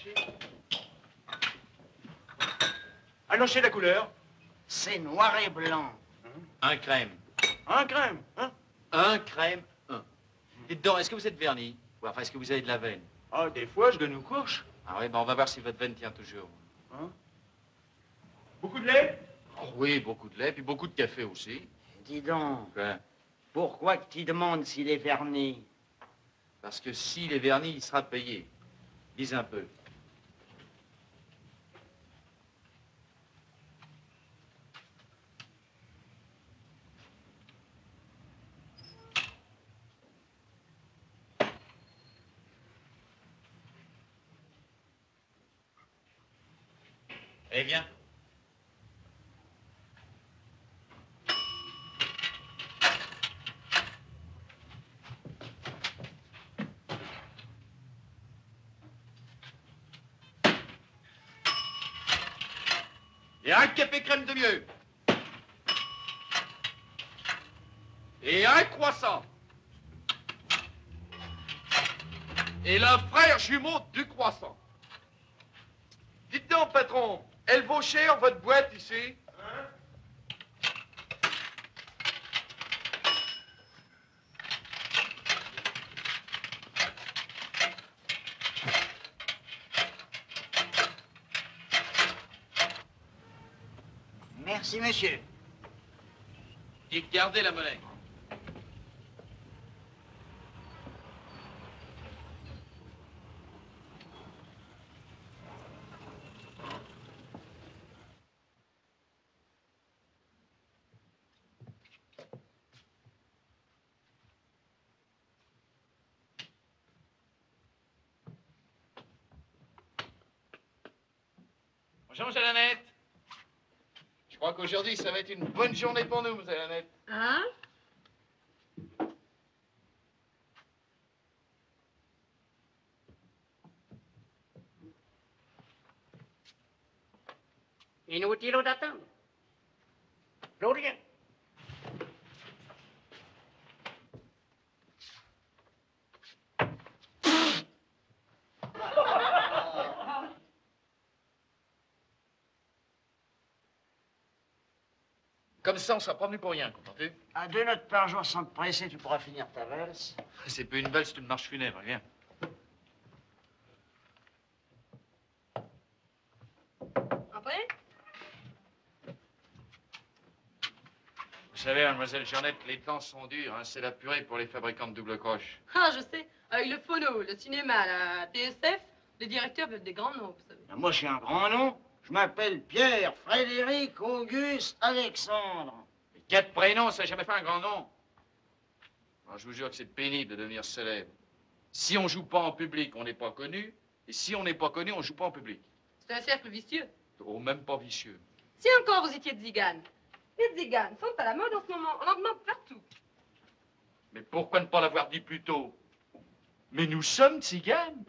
merci. Annonchez la couleur. C'est noir et blanc. Un crème. Un crème, hein? Un crème, un. Dites donc, est-ce que vous êtes verni? Ou enfin, est-ce que vous avez de la veine? Ah, des fois, je donne une couche. Ah oui, ben on va voir si votre veine tient toujours. Hein? Beaucoup de lait? Oh, oui, beaucoup de lait, puis beaucoup de café aussi. Dis donc, Quoi? pourquoi que tu demandes s'il est verni? Parce que s'il est verni, il sera payé. Dis un peu. Eh bien. Et un café crème de mieux. Et un croissant. Et le frère jumeau du croissant. Dites donc, patron, elle vaut cher, votre boîte, ici? Hein? Merci, monsieur. Dites, gardez la monnaie. Bonjour, Monsieur Lannette. Je crois qu'aujourd'hui, ça va être une bonne journée pour nous, Monsieur Lannette. Hein? Inutile d'attendre. Plus rien. Comme ça, on sera pas venu pour rien, comprends-tu? À 2 notes par jour sans te presser, tu pourras finir ta valse. C'est plus une valse, c'est une marche funèbre, viens. Après? Vous savez, mademoiselle Jeannette, les temps sont durs, hein, c'est la purée pour les fabricants de double croche. Ah, je sais. Avec le phono, le cinéma, la TSF, les directeurs veulent des grands noms, vous savez. Moi, j'ai un grand nom. Je m'appelle Pierre, Frédéric, Auguste, Alexandre. Les 4 prénoms, ça n'a jamais fait un grand nom. Alors, je vous jure que c'est pénible de devenir célèbre. Si on joue pas en public, on n'est pas connu. Et si on n'est pas connu, on joue pas en public. C'est un cercle vicieux. Oh, même pas vicieux. Si encore vous étiez tzigane. Les tziganes sont à la mode en ce moment. On en demande partout. Mais pourquoi ne pas l'avoir dit plus tôt? Mais nous sommes tziganes.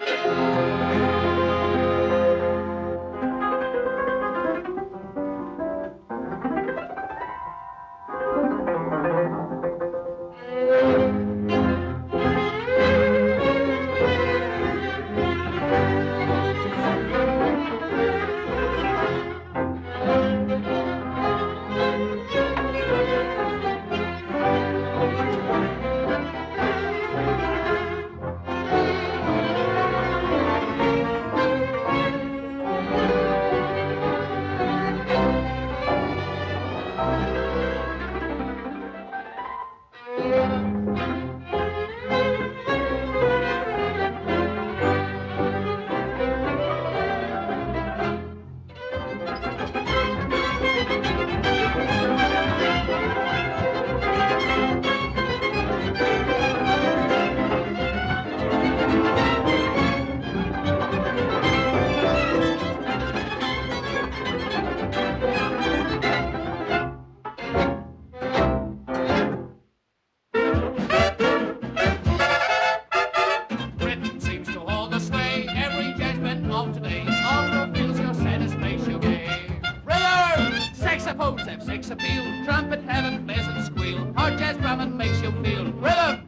Saxophones have sex appeal. Trumpet heaven plays and squeal. Hard jazz drumming makes you feel rhythm.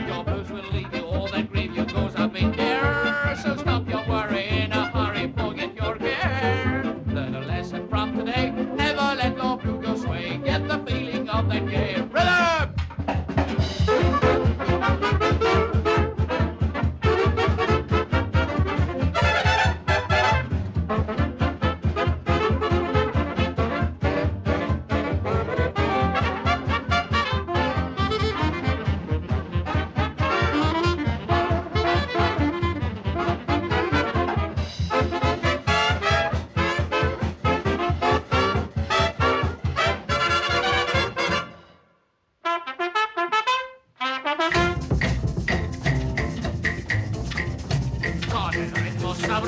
Your blues will leave you, all that grieve you goes up in there. So stop your worrying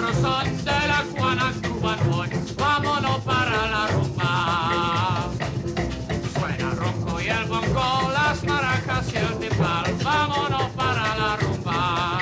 sabrosón de la Juana Cubanón. Vámonos para la rumba. Suena ronco y el bongo, las maracas y el timbal. Vámonos para la rumba.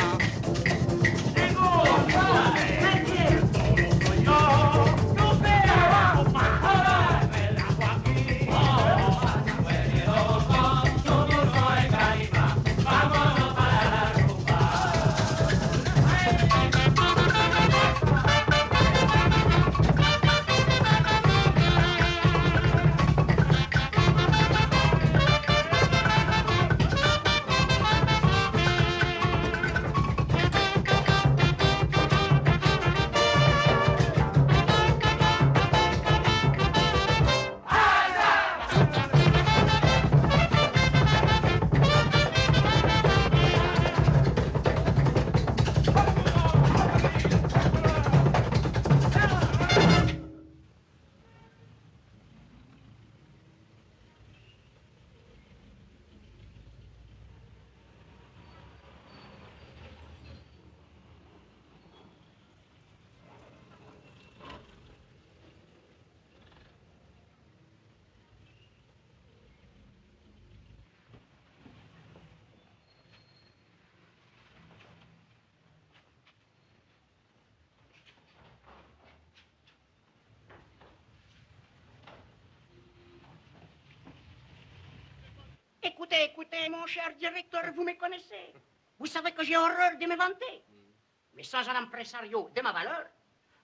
Écoutez, écoutez, mon cher directeur, vous me connaissez. Vous savez que j'ai horreur de me vanter. Mais sans un impresario de ma valeur,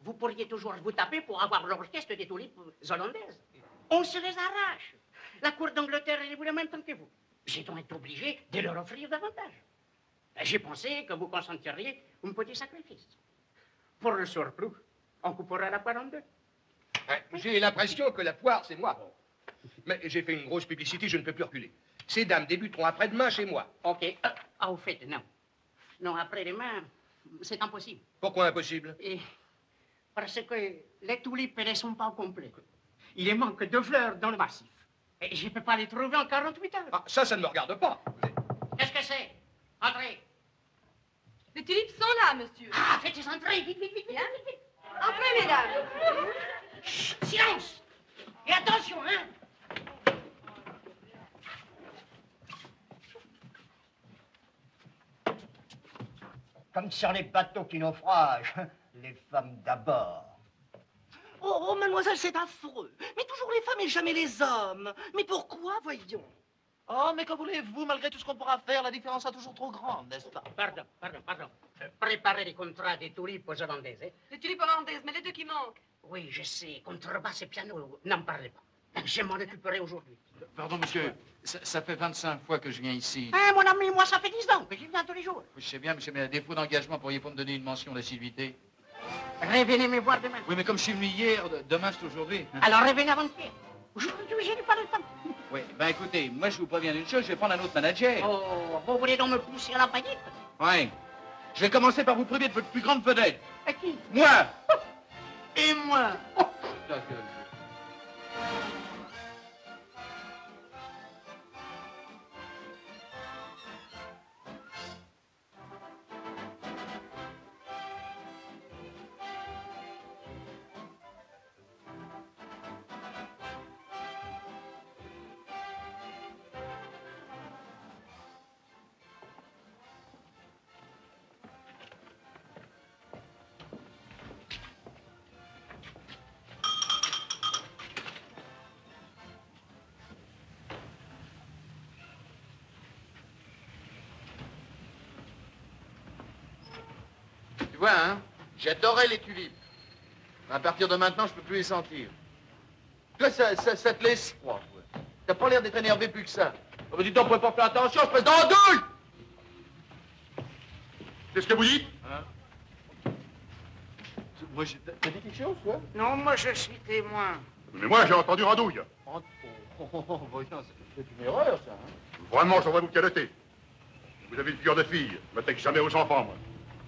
vous pourriez toujours vous taper pour avoir l'orchestre des tulipes hollandaises. On se les arrache. La cour d'Angleterre est voulait en même temps que vous. J'ai donc été obligé de leur offrir davantage. J'ai pensé que vous consentiriez un petit sacrifice. Pour le surplus, on coupera la poire en deux. Ouais, j'ai l'impression que la poire, c'est moi. Mais j'ai fait une grosse publicité, je ne peux plus reculer. Ces dames débuteront après-demain chez moi. OK. Au fait, non. Non, après-demain, c'est impossible. Pourquoi impossible? Parce que les tulipes ne sont pas complètes. Il manque 2 fleurs dans le massif. Et je ne peux pas les trouver en 48 heures. Ah, ça ne me regarde pas. Qu'est-ce que c'est? Entrez. Les tulipes sont là, monsieur. Ah, faites entrer, vite, vite, vite, vite, Bien. vite, vite. Entrez, mesdames. Chut, silence. Et attention, hein. Comme sur les bateaux qui naufragent, les femmes d'abord. Oh, mademoiselle, c'est affreux. Mais toujours les femmes et jamais les hommes. Mais pourquoi, voyons? Oh, mais que voulez-vous, malgré tout ce qu'on pourra faire, la différence est toujours trop grande, n'est-ce pas? Pardon. Préparez les contrats des tulipes hollandaises, hein? Les tulipes hollandaises, mais les deux qui manquent. Oui, je sais. Contrebasse et piano, n'en parlez pas. Je m'en occuperai aujourd'hui. Pardon, monsieur, ça fait 25 fois que je viens ici. Hein, mon ami, moi, ça fait 10 ans que j'y viens tous les jours. Je sais bien, monsieur, mais à défaut d'engagement, pourriez-vous me donner une mention d'assiduité? Revenez me voir demain. Oui, mais comme je suis venu hier, demain c'est aujourd'hui. Alors revenez avant-hier. Aujourd'hui, je n'ai pas le temps. Oui, ben écoutez, moi je vous préviens d'une chose, je vais prendre un autre manager. Oh, vous voulez donc me pousser à la paillette? Oui. Je vais commencer par vous priver de votre plus grande vedette. À qui? Moi! Et moi? Ta gueule. Tu vois, hein, j'adorais les tulipes. À partir de maintenant, je peux plus les sentir. Toi, ça te laisse froid, quoi. T'as pas l'air d'être énervé plus que ça. Oh, mais dis donc, on peut pas faire attention, je passe dans la douille! Qu'est-ce que vous dites? Hein? Moi, t'as dit quelque chose, toi? Non, moi, je suis témoin. Mais moi, j'ai entendu Randouille. Voyons, c'est une erreur, ça, hein? Vraiment, j'aimerais vous caloter. Vous avez une figure de fille. Je m'attaque jamais aux enfants, moi.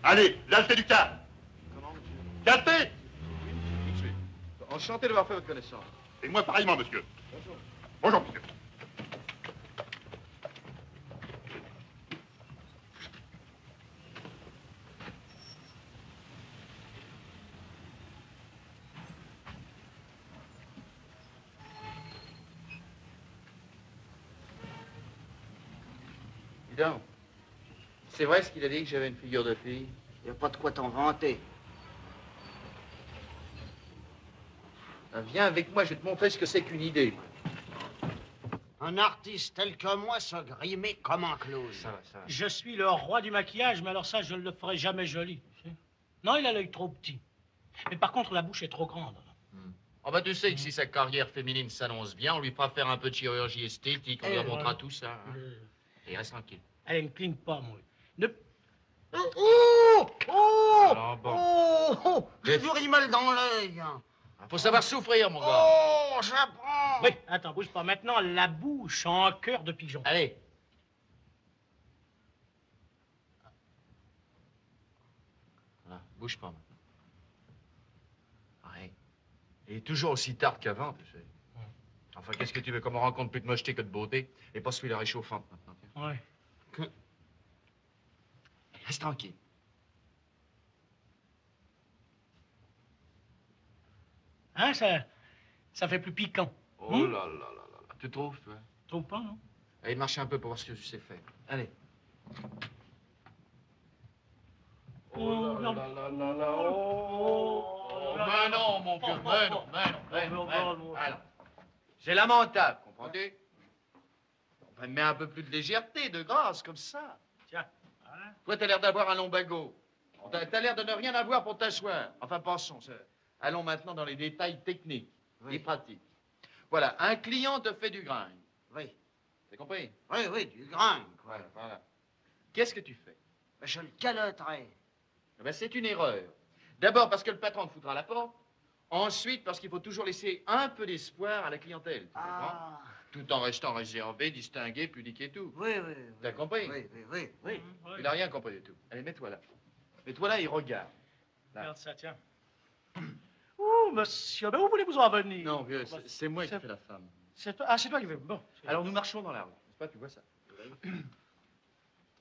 Allez, lâchez du cas. Comment, monsieur? Gâtez! Tout de suite. Enchanté d'avoir fait votre connaissance. Et moi, pareillement, monsieur. Bonjour. Bonjour, monsieur. Dis donc, c'est vrai ce qu'il a dit que j'avais une figure de fille? Il n'y a pas de quoi t'en vanter. Ah, viens avec moi, je vais te montrer ce que c'est qu'une idée. Un artiste tel que moi se grimer comme un clown. Ça va, ça va. Je suis le roi du maquillage, mais alors ça, je ne le ferai jamais joli. Tu sais. Non, il a l'œil trop petit. Mais par contre, la bouche est trop grande. Oh bah tu sais que si sa carrière féminine s'annonce bien, on lui fera faire un peu de chirurgie esthétique, on lui remontera tout ça. Hein. Et reste tranquille. Elle ne cligne pas, moi. Ne... Alors bon. Oh, j'ai du rimel dans l'œil. Faut savoir souffrir, mon gars. Oh, j'apprends. Oui, attends, bouge pas. Maintenant, la bouche en cœur de pigeon. Allez. Voilà, bouge pas maintenant. Ouais. Il est toujours aussi tard qu'avant, tu sais. Enfin, qu'est-ce que tu veux qu'on me rencontre plus de mocheté que de beauté? Et pas celui-là réchauffante maintenant. Tiens. Ouais. Reste tranquille. Hein, ça fait plus piquant. Oh là là là là. Tu trouves, toi? Tu trouves pas, non? Allez, marche un peu pour voir ce que tu sais faire. Allez. Oh là là là là. Oh, mais non, mon vieux, mais non, mais non. Alors, c'est lamentable, comprends-tu? On va mettre un peu plus de légèreté, de grâce, comme ça. Tiens. Voilà. Toi, t'as l'air d'avoir un lombago. T'as l'air de ne rien avoir pour t'asseoir. Enfin, passons. Allons maintenant dans les détails techniques et pratiques. Voilà, un client te fait du grind. Oui. T'as compris? Oui, oui, du grain, quoi. Voilà. Qu'est-ce que tu fais? Ben, je le caloterai. Eh ben, c'est une erreur. D'abord parce que le patron te foutra à la porte. Ensuite parce qu'il faut toujours laisser un peu d'espoir à la clientèle. Tu comprends? Tout en restant réservé, distingué, pudique et tout. Oui, oui. T'as compris? Oui, oui, oui, oui. Tu n'as rien compris du tout. Allez, mets-toi là. Mets-toi là et regarde. Là. Regarde ça, tiens. Ouh, monsieur, mais où voulez-vous en venir? Non, vieux, c'est moi qui fais la femme. C'est toi, ah, c'est toi qui veux. Bon. Alors nous marchons dans la rue. N'est-ce pas, tu vois ça?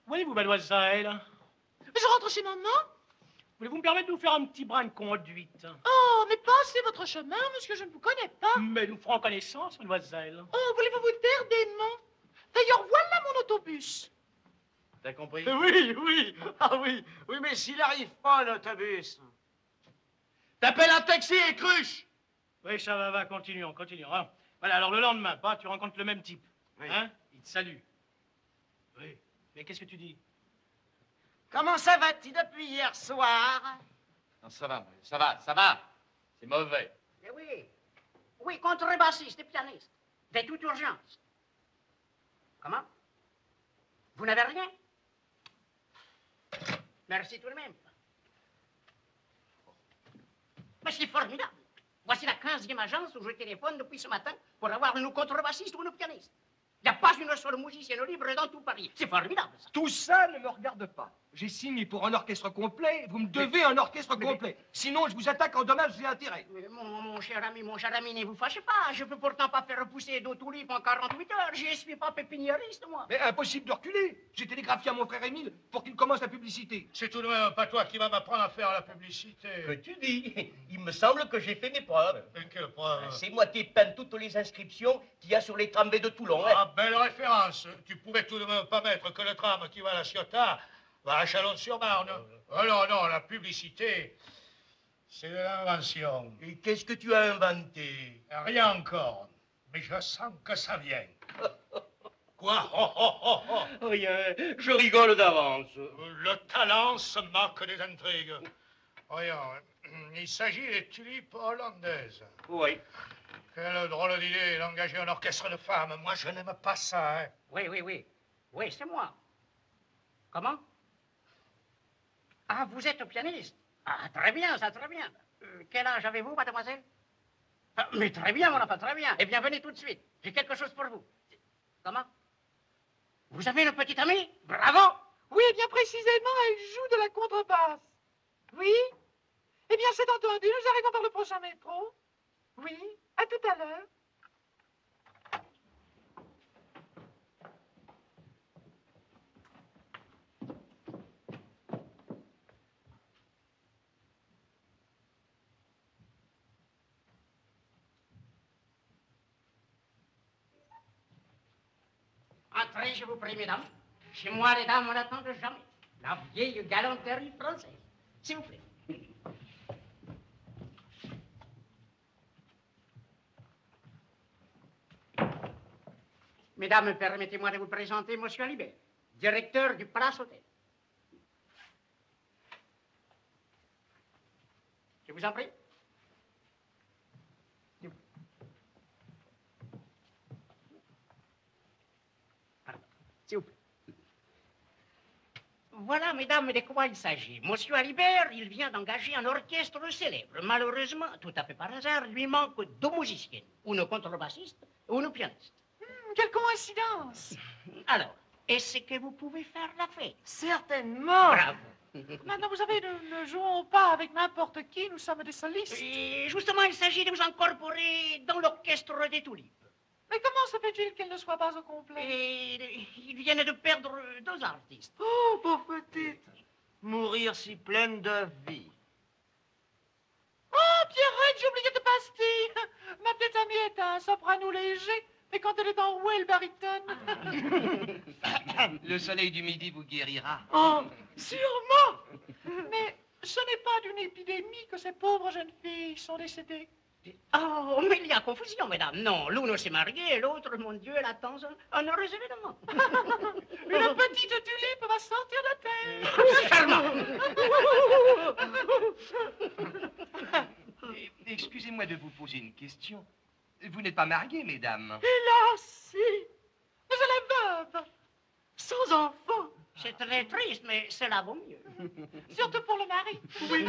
Où allez-vous, mademoiselle? Je rentre chez maman. Voulez-vous me permettre de vous faire un petit brin de conduite? Oh, mais passez votre chemin, monsieur, je ne vous connais pas. Mais nous ferons connaissance, mademoiselle. Oh, voulez-vous vous taire des noms? D'ailleurs, voilà mon autobus. T'as compris? Oui, oui. Ah oui. Oui, mais s'il n'arrive pas, l'autobus. T'appelles un taxi et cruche! Oui, ça va, continuons. Hein. Voilà, alors le lendemain, tu rencontres le même type. Oui. Hein? Il te salue. Oui. Mais qu'est-ce que tu dis? Comment ça va-t-il depuis hier soir? Non, ça va. C'est mauvais. Eh oui. Oui, contrebassiste et pianiste. De toute urgence. Comment? Vous n'avez rien? Merci tout de même. Mais c'est formidable. Voici la 15e agence où je téléphone depuis ce matin pour avoir une contrebassiste ou une pianiste. Il n'y a pas une seule musicienne libre dans tout Paris. C'est formidable, ça. Tout ça ne me regarde pas. J'ai signé pour un orchestre complet, vous me devez un orchestre complet. Sinon, je vous attaque en dommages et intérêts. Mais mon cher ami, ne vous fâchez pas. Je peux pourtant pas faire repousser d'eau tulipe en 48 heures. Je ne suis pas pépiniériste, moi. Mais impossible de reculer. J'ai télégraphié à mon frère Émile pour qu'il commence la publicité. C'est tout de même pas toi qui vas m'apprendre à faire la publicité. Que tu dis? Il me semble que j'ai fait mes preuves. Et quelle preuve? C'est moi qui ai peint toutes les inscriptions qu'il y a sur les tramways de Toulon. Hein. Ah, belle référence. Tu pouvais tout de même pas mettre que le tram qui va à la Ciotat va à Chalon-sur-Marne. Oh non, la publicité, c'est de l'invention. Et qu'est-ce que tu as inventé? Rien encore, mais je sens que ça vient. Quoi? Oh. Rien, je rigole d'avance. Le talent se moque des intrigues. Voyons, il s'agit des tulipes hollandaises. Oui. Quelle drôle d'idée d'engager un orchestre de femmes. Moi, je n'aime pas ça, hein. Oui. Oui, c'est moi. Comment? Ah, vous êtes pianiste? Ah, très bien, ça, très bien. Quel âge avez-vous, mademoiselle? Ah, mais très bien, mon enfant, très bien. Eh bien, venez tout de suite. J'ai quelque chose pour vous. Comment? Vous avez une petite amie? Bravo! Oui, eh bien précisément, elle joue de la contrebasse. Oui? Eh bien, c'est entendu, nous arrivons par le prochain métro. Oui, à tout à l'heure. Entrez, je vous prie, mesdames. Chez moi, les dames, on n'attend jamais. La vieille galanterie française. S'il vous plaît. Mesdames, permettez-moi de vous présenter Monsieur Alibert, directeur du Palace Hotel. Je vous en prie. S'il vous plaît. Voilà, mesdames, de quoi il s'agit. Monsieur Alibert, il vient d'engager un orchestre célèbre. Malheureusement, tout à fait par hasard, il lui manque 2 musiciennes. Une contrebassiste et une pianiste. Quelle coïncidence! Alors, est-ce que vous pouvez faire la fête? Certainement! Bravo! Maintenant, vous savez, nous ne jouons pas avec n'importe qui, nous sommes des solistes. Et justement, il s'agit de vous incorporer dans l'orchestre des Tulipes. Mais comment se fait-il qu'elle ne soit pas au complet? Et ils viennent de perdre 2 artistes. Oh, pauvre petite. Mourir si pleine de vie. Oh, Pierrette, j'ai oublié de pastilles. Ma petite amie est un soprano léger, mais quand elle est enrouée, elle barytonne. Le soleil du midi vous guérira. Oh, sûrement. Mais ce n'est pas d'une épidémie que ces pauvres jeunes filles sont décédées. Oh, mais il y a confusion, mesdames. Non, l'une s'est mariée et l'autre, mon Dieu, elle attend un heureux événement. Une petite tulipe va sortir de terre. Excusez-moi de vous poser une question. Vous n'êtes pas mariée, mesdames? Hélas, si. Mais elle est veuve, sans enfant. C'est très triste, mais cela vaut mieux. Surtout pour le mari. Oui,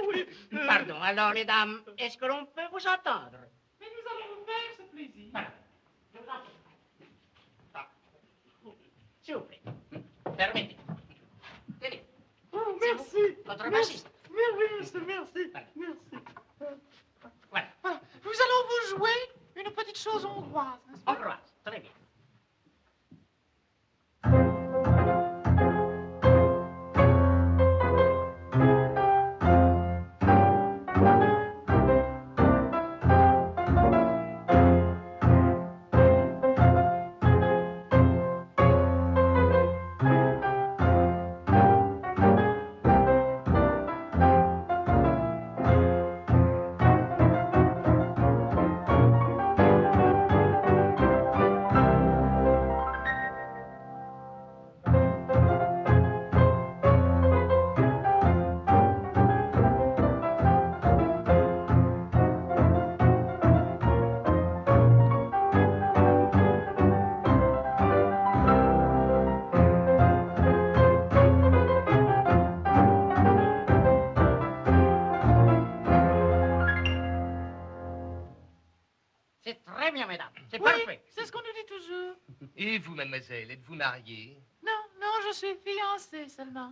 oui. Pardon, alors, les dames, est-ce que l'on peut vous attendre? Mais nous allons vous faire ce plaisir. S'il vous plaît, permettez. Tenez. Oh, merci. Votre bassiste. Merci. Voilà. Nous allons vous jouer une petite chose hongroise, n'est-ce pas? Hongroise, très bien. C'est très bien, mesdames. C'est parfait. C'est ce qu'on nous dit toujours. Et vous, mademoiselle, êtes-vous mariée? Non, je suis fiancée seulement.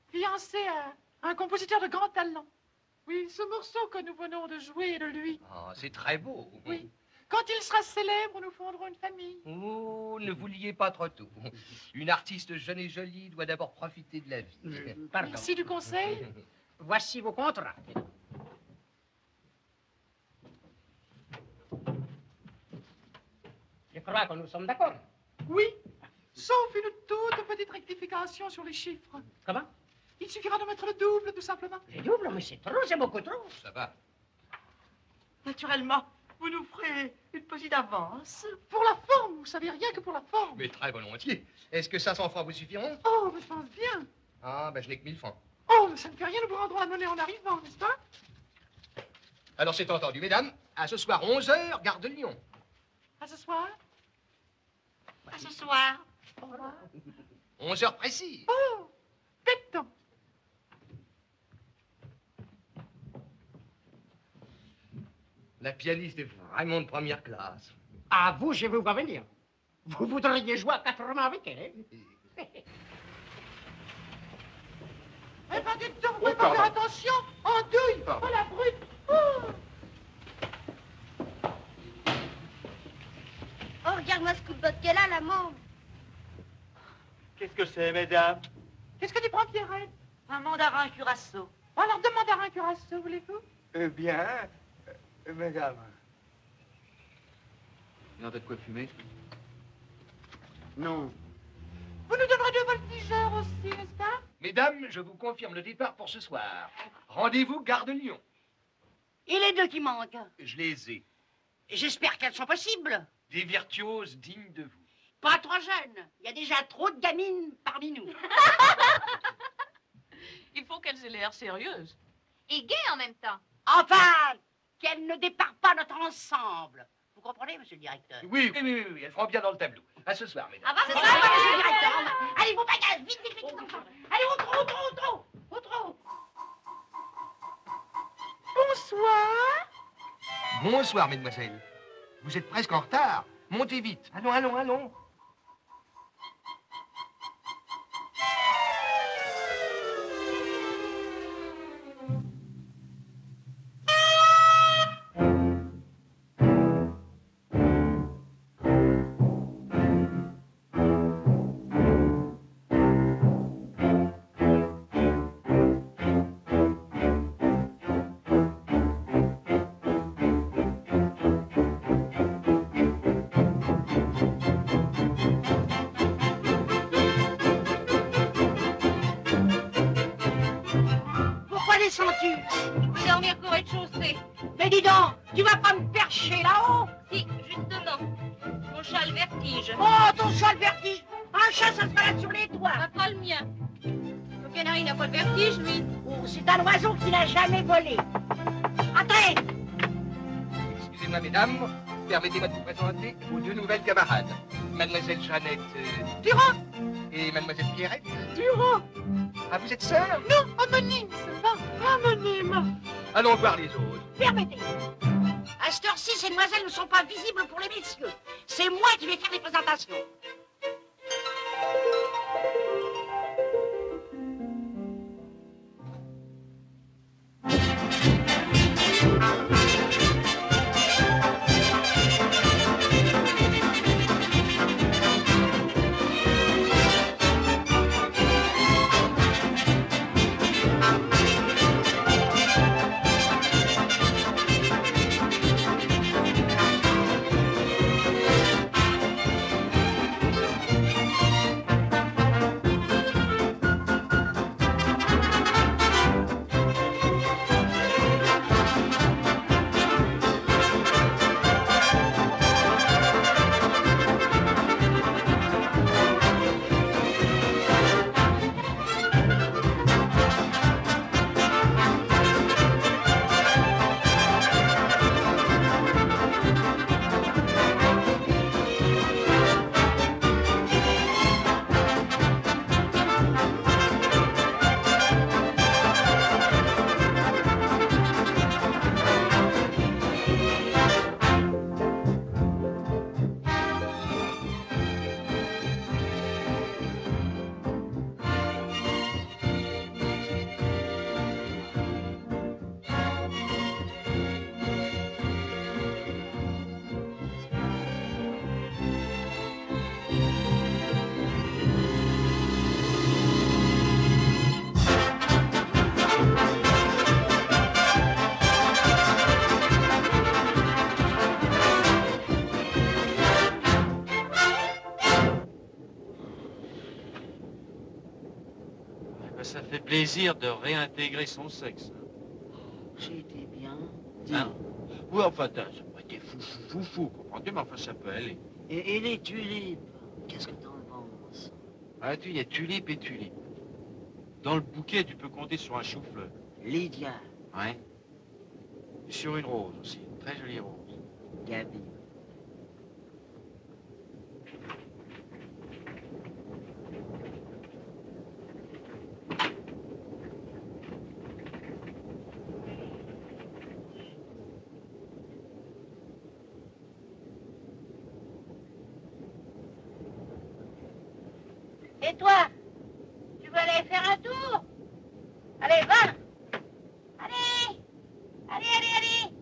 Fiancée à un compositeur de grand talent. Oui, ce morceau que nous venons de jouer est de lui. Oh, c'est très beau. Oui. Quand il sera célèbre, nous fonderons une famille. Oh, ne vous liez pas trop tôt. Une artiste jeune et jolie doit d'abord profiter de la vie. Pardon. Merci du conseil. Voici vos contrats. Je crois que nous sommes d'accord. Oui, sauf une toute petite rectification sur les chiffres. Comment? Il suffira de mettre le double, tout simplement. Le double, mais c'est trop, c'est beaucoup trop. Ça va. Naturellement, vous nous ferez une petite avance. Pour la forme, vous savez, rien que pour la forme. Mais très volontiers. Est-ce que 500 francs vous suffiront? Oh, mais je pense bien. Ah, ben je n'ai que 1000 francs. Oh, ça ne fait rien, nous vous rendrons la monnaie en arrivant, n'est-ce pas? Alors c'est entendu, mesdames. À ce soir, 11h, gare de Lyon. À ce soir. À ce soir. Au revoir. 11h précis. Oh, pétant. La pianiste est vraiment de première classe. À vous, je vais vous venir. Vous voudriez jouer à 4 mains avec elle, hein? Eh ben, dites donc, vous pouvez pas faire attention. En douille. Oh, la brute. Oh. Oh, regarde-moi ce coup de botte qu'elle a, la môme. Qu'est-ce que c'est, mesdames? Qu'est-ce que tu prends, Pierrette? Un mandarin curaçao. Alors, deux mandarins curaçao, voulez-vous? Eh bien, mesdames. Il y a de quoi fumer? Non. Vous nous donnerez 2 voltigeurs aussi, n'est-ce pas? Mesdames, je vous confirme le départ pour ce soir. Rendez-vous Gare de Lyon. Et les 2 qui manquent? Je les ai. J'espère qu'elles sont possibles. Des virtuoses dignes de vous. Pas trop jeunes. Il y a déjà trop de gamines parmi nous. Il faut qu'elles aient l'air sérieuses. Et gay en même temps. Enfin, qu'elles ne départent pas notre ensemble. Vous comprenez, monsieur le directeur? Oui, elles feront bien dans le tableau. À ce soir, mesdames. C'est ça, monsieur le directeur. Allez, vos bagages, vite, vite, vite, vite. Allez, au trot. Bonsoir. Bonsoir, mesdemoiselles. Vous êtes presque en retard. Montez vite. Allons. Pourquoi descends-tu? Dormir au rez-de-chaussée. Mais dis donc, tu vas pas me percher là-haut? Si, justement. Mon chat a le vertige. Oh, ton chat le vertige. Un chat, ça se balade sur les toits. Pas le mien. Le canari n'a pas le vertige, lui. Oh, c'est un oiseau qui n'a jamais volé. Entrez. Excusez-moi, mesdames. Permettez-moi de vous présenter vos 2 nouvelles camarades. Mademoiselle Jeannette Durand. et Mademoiselle Pierrette. Durand. Ah, vous êtes sœurs? Non, homonyme seulement. Homonyme. Allons voir les autres. Permettez. À cette heure-ci, ces demoiselles ne sont pas visibles pour les messieurs. C'est moi qui vais faire les présentations. Ça fait plaisir de réintégrer son sexe. J'ai été bien. Hein? Oui, enfin, t'as pas été fou, comprends-tu, mais enfin, ça peut aller. Et les tulipes, qu'est-ce que t'en penses? Ah, il y a tulipe et tulipe. Dans le bouquet, tu peux compter sur un chou-fleur. Lydia. Ouais. Et sur une rose aussi, une très jolie rose. Gabi. Et toi, tu veux aller faire un tour? Allez, va! Allez! Allez!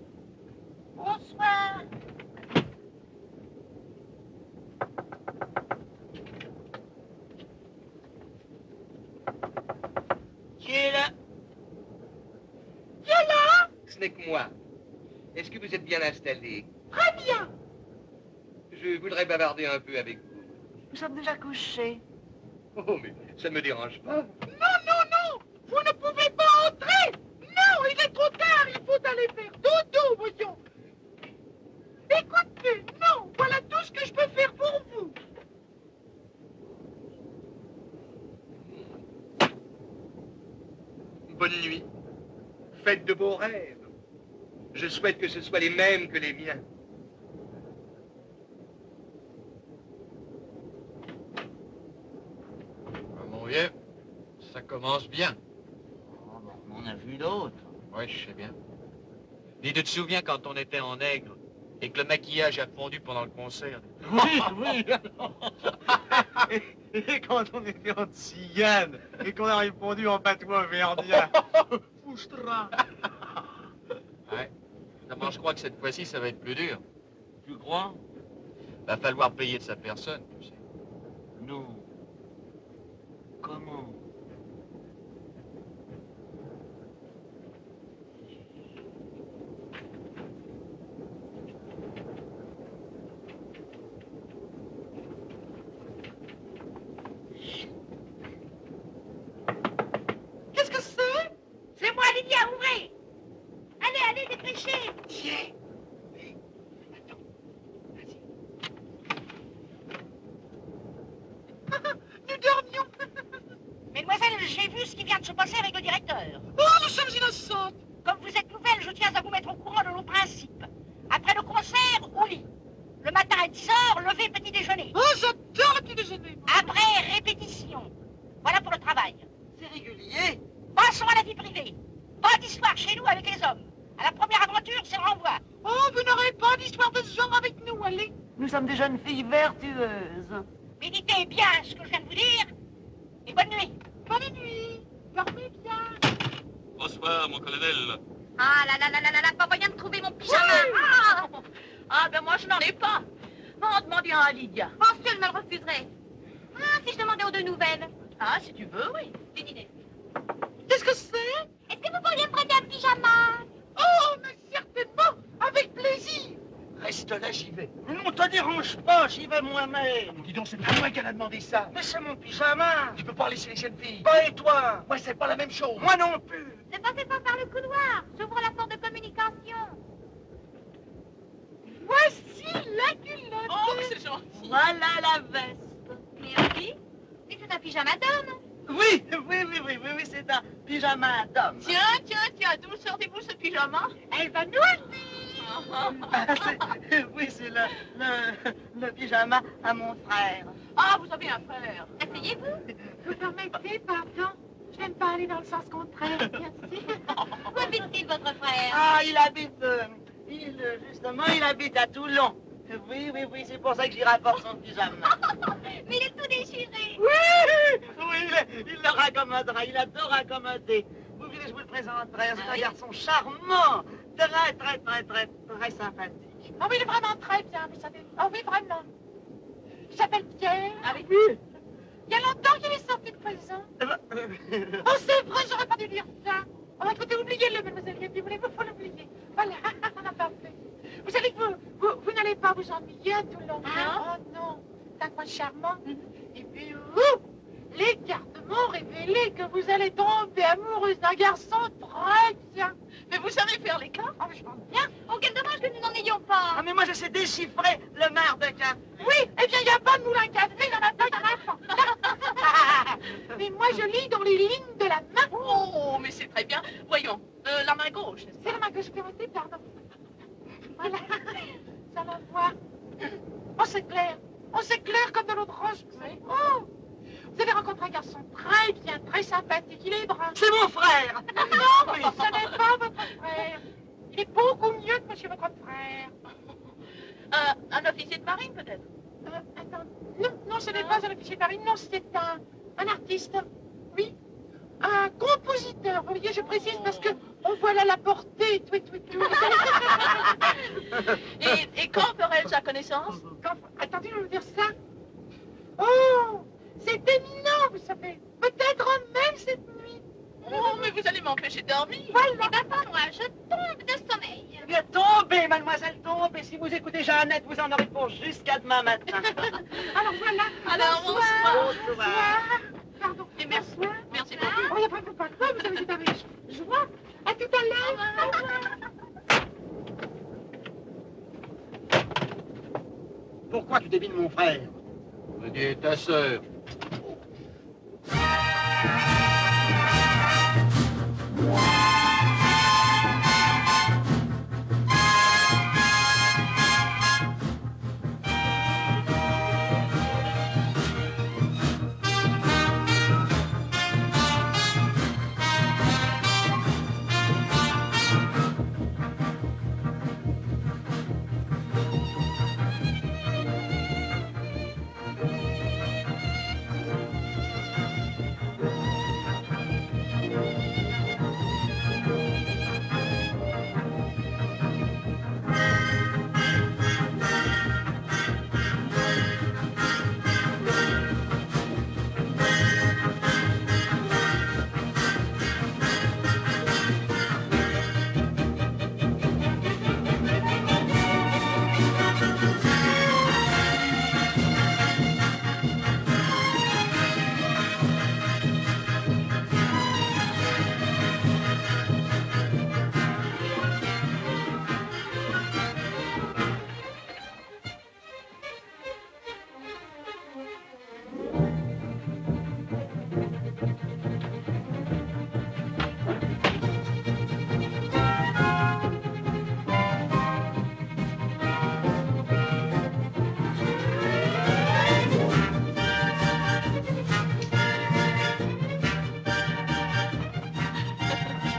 Bonsoir! Qui est là? Qui est là? Ce n'est que moi. Est-ce que vous êtes bien installé? Très bien! Je voudrais bavarder un peu avec vous. Nous sommes déjà couchés. Oh, mais ça ne me dérange pas. Non, non, non! Vous ne pouvez pas entrer! Non, il est trop tard, il faut aller faire dodo, voyons. Écoutez, non, voilà tout ce que je peux faire pour vous. Bonne nuit. Faites de beaux rêves. Je souhaite que ce soit les mêmes que les miens. Mon vieux, ça commence bien. Oh, bon, on en a vu d'autres. Oui, je sais bien. Dis, tu te souviens quand on était en Nègre et que le maquillage a fondu pendant le concert? Oui, oui. Et quand on était en Tzigane et qu'on a répondu en patois verdien. Foustra. Ouais. Comment je crois que cette fois-ci, ça va être plus dur. Tu crois? Va falloir payer de sa personne, tu sais. Nous. Comment? Qu'est-ce que c'est? C'est moi, Lydia, ouvrez! Allez, allez, dépêchez! Tiens! Nous dormions. Mesdemoiselles, j'ai vu ce qui vient de se passer avec le directeur. Oh, nous sommes innocentes. Comme vous êtes nouvelle, je tiens à vous mettre au courant de nos principes. Après le concert, au lit. Le matin à 10h, lever petit déjeuner. Oh, j'adore le petit déjeuner. Après, répétition. Voilà pour le travail. C'est régulier. Passons à la vie privée. Pas d'histoire chez nous avec les hommes. À la première aventure, c'est le renvoi. Oh, vous n'aurez pas d'histoire de ce genre avec nous, allez. Nous sommes des jeunes filles vertueuses. Méditez bien ce que je viens de vous dire. Et bonne nuit. Bonne nuit. Dormez bien. Bonsoir, mon colonel. Ah là là là là là là, pas moyen de trouver mon pyjama. Ah, ben moi, je n'en ai pas. En demandant à Lydia. Penses-tu qu'elle me le refuserait? Ah, si je demandais aux deux nouvelles. Ah, si tu veux, oui. Une idée. Qu'est-ce que c'est? Est-ce que vous pourriez me prêter un pyjama? Oh, mais certainement. Avec plaisir. Reste là, j'y vais. Non, te dérange pas, j'y vais moi-même. Dis donc, c'est pas moi qu'elle a demandé ça. Mais c'est mon pyjama. Tu peux pas laisser les jeunes filles. Pas et toi? Moi, c'est pas la même chose. Moi non plus. Ne passez pas par le couloir. J'ouvre la porte de communication. Voici la culotte. Oh, c'est gentil. Voilà la veste. Mais oui, mais c'est un pyjama d'homme. Oui, c'est un pyjama d'homme. Tiens, d'où sortez-vous ce pyjama? Elle va nous le dire. Oui, c'est le pyjama à mon frère. Ah, vous avez un frère. Asseyez-vous. Vous permettez, pardon? Je n'aime pas aller dans le sens contraire, merci. Où habite-t-il, votre frère? Ah, il habite, il habite à Toulon. Oui, c'est pour ça que j'y rapporte son pyjama. Mais il est tout déchiré. Oui, il le raccommodera, il adore raccommoder. Vous voulez, je vous le présenterai, c'est un garçon charmant, très sympathique. Oh oui, il est vraiment très bien, vous savez. Oh oui, vraiment. Il s'appelle Pierre. Ah oui. Il y a longtemps qu'il est sorti de prison. Oh, c'est vrai, j'aurais pas dû dire ça. Oh, écoutez, oubliez-le, mademoiselle Lévy, voulez-vous, faut l'oublier. Voilà, on n'a pas fait. Vous savez que vous n'allez pas vous ennuyer à Toulon. Ah. Oh non, c'est un coin charmant. Et puis, les cartes m'ont révélé que vous allez tomber amoureuse d'un garçon très bien. Mais vous savez faire les cartes? Oh, je pense bien. Oh, quel dommage que nous n'en ayons pas. Ah, mais moi, je sais déchiffrer le marc de café. Oui, eh bien, il n'y a pas de moulin à café, il y en a pas, il y en a pas. Mais moi, je lis dans les lignes de la main. Oh, mais c'est très bien. Voyons, la main gauche. C'est la main gauche, permettez, pardon. Voilà, ça va voir. Oh, c'est clair. Oh, c'est clair comme de l'eau de roche, vous savez. Oh, vous avez rencontré un garçon très bien, très sympathique. Il est brun. C'est mon frère. Non, mais ce n'est pas votre frère. Il est beaucoup mieux que monsieur votre frère. Un officier de marine, peut-être? Attends. Non, ce n'est pas un officier de marine. Non, c'est un artiste. Oui. Un compositeur. Vous voyez, je précise parce que on voit là la portée. Tout. Et quand ferai-je sa connaissance? Attendez, je vais vous dire ça. Oh, c'est éminent, vous savez. Peut-être même cette nuit. Oh, mais vous allez m'empêcher de dormir. Voilà. Eh ben, pas moi, je tombe de sommeil. dire tombez, mademoiselle, tombez. Si vous écoutez Jeannette, vous en aurez pour jusqu'à demain matin. Alors voilà. Alors, bonsoir. Bonsoir. Pardon. Et merci. Merci beaucoup. Oh, il n'y a pas de quoi. Vous avez été avec joie. À tout à l'heure. Au revoir. Pourquoi tu débines mon frère? Je dis ta sœur.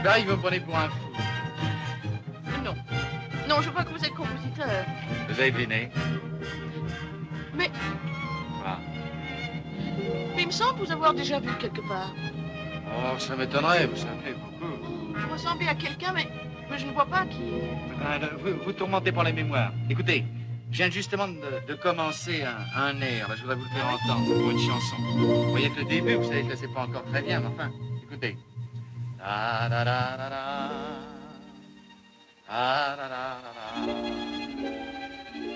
Là, vous me prenez pour un fou. Non. Non, je vois que vous êtes compositeur. Vous avez deviné. Mais Ah. il me semble vous avoir déjà vu quelque part. Oh, ça m'étonnerait, vous savez, beaucoup. Vous ressemblez à quelqu'un, mais je ne vois pas qui. Vous tourmentez par la mémoire. Écoutez, je viens justement de commencer un air. Là, je voudrais vous le faire entendre pour une chanson. Vous voyez que le début, vous savez que là, c'est pas encore très bien, mais enfin, écoutez. Da da da da da. Da da da da da.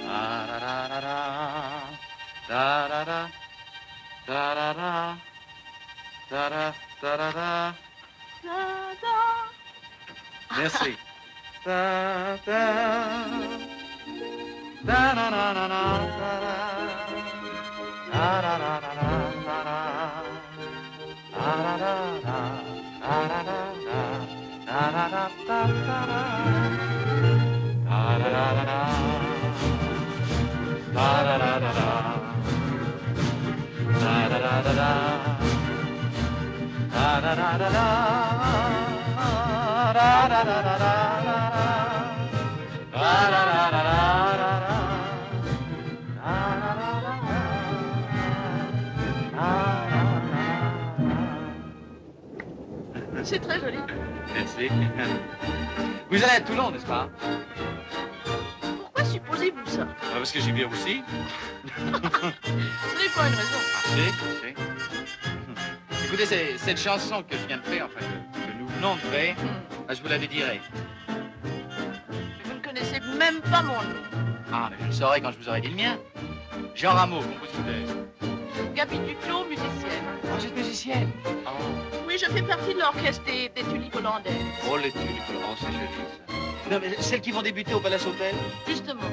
Da da da da da. Da da da. Da da da. Da da da da da. Merci. Da da. Da da da da da. Da da da da da. Da da da da. Da da da da, da da da da da, da da da da da, da da da da da, da da da da da, da da da da da, da da da da da, da da da da. C'est très joli. Merci. Vous allez à Toulon, n'est-ce pas? Pourquoi supposez-vous ça? Parce que j'y vais aussi. Ce n'est pas une raison. Ah, si. Écoutez, cette chanson que je viens de faire, enfin, que nous venons de faire, je vous la dédierai. Vous ne connaissez même pas mon nom. Ah, mais je le saurai quand je vous aurai dit le mien. Jean Rameau, compositeur. Gabi Duclos, musicienne. Oh, vous êtes musicienne? Oh. Oui, je fais partie de l'orchestre des tulipes hollandaises. Oh, les tulipes, oh, c'est joli, ça. Non, mais celles qui vont débuter au Palace Hotel? Justement.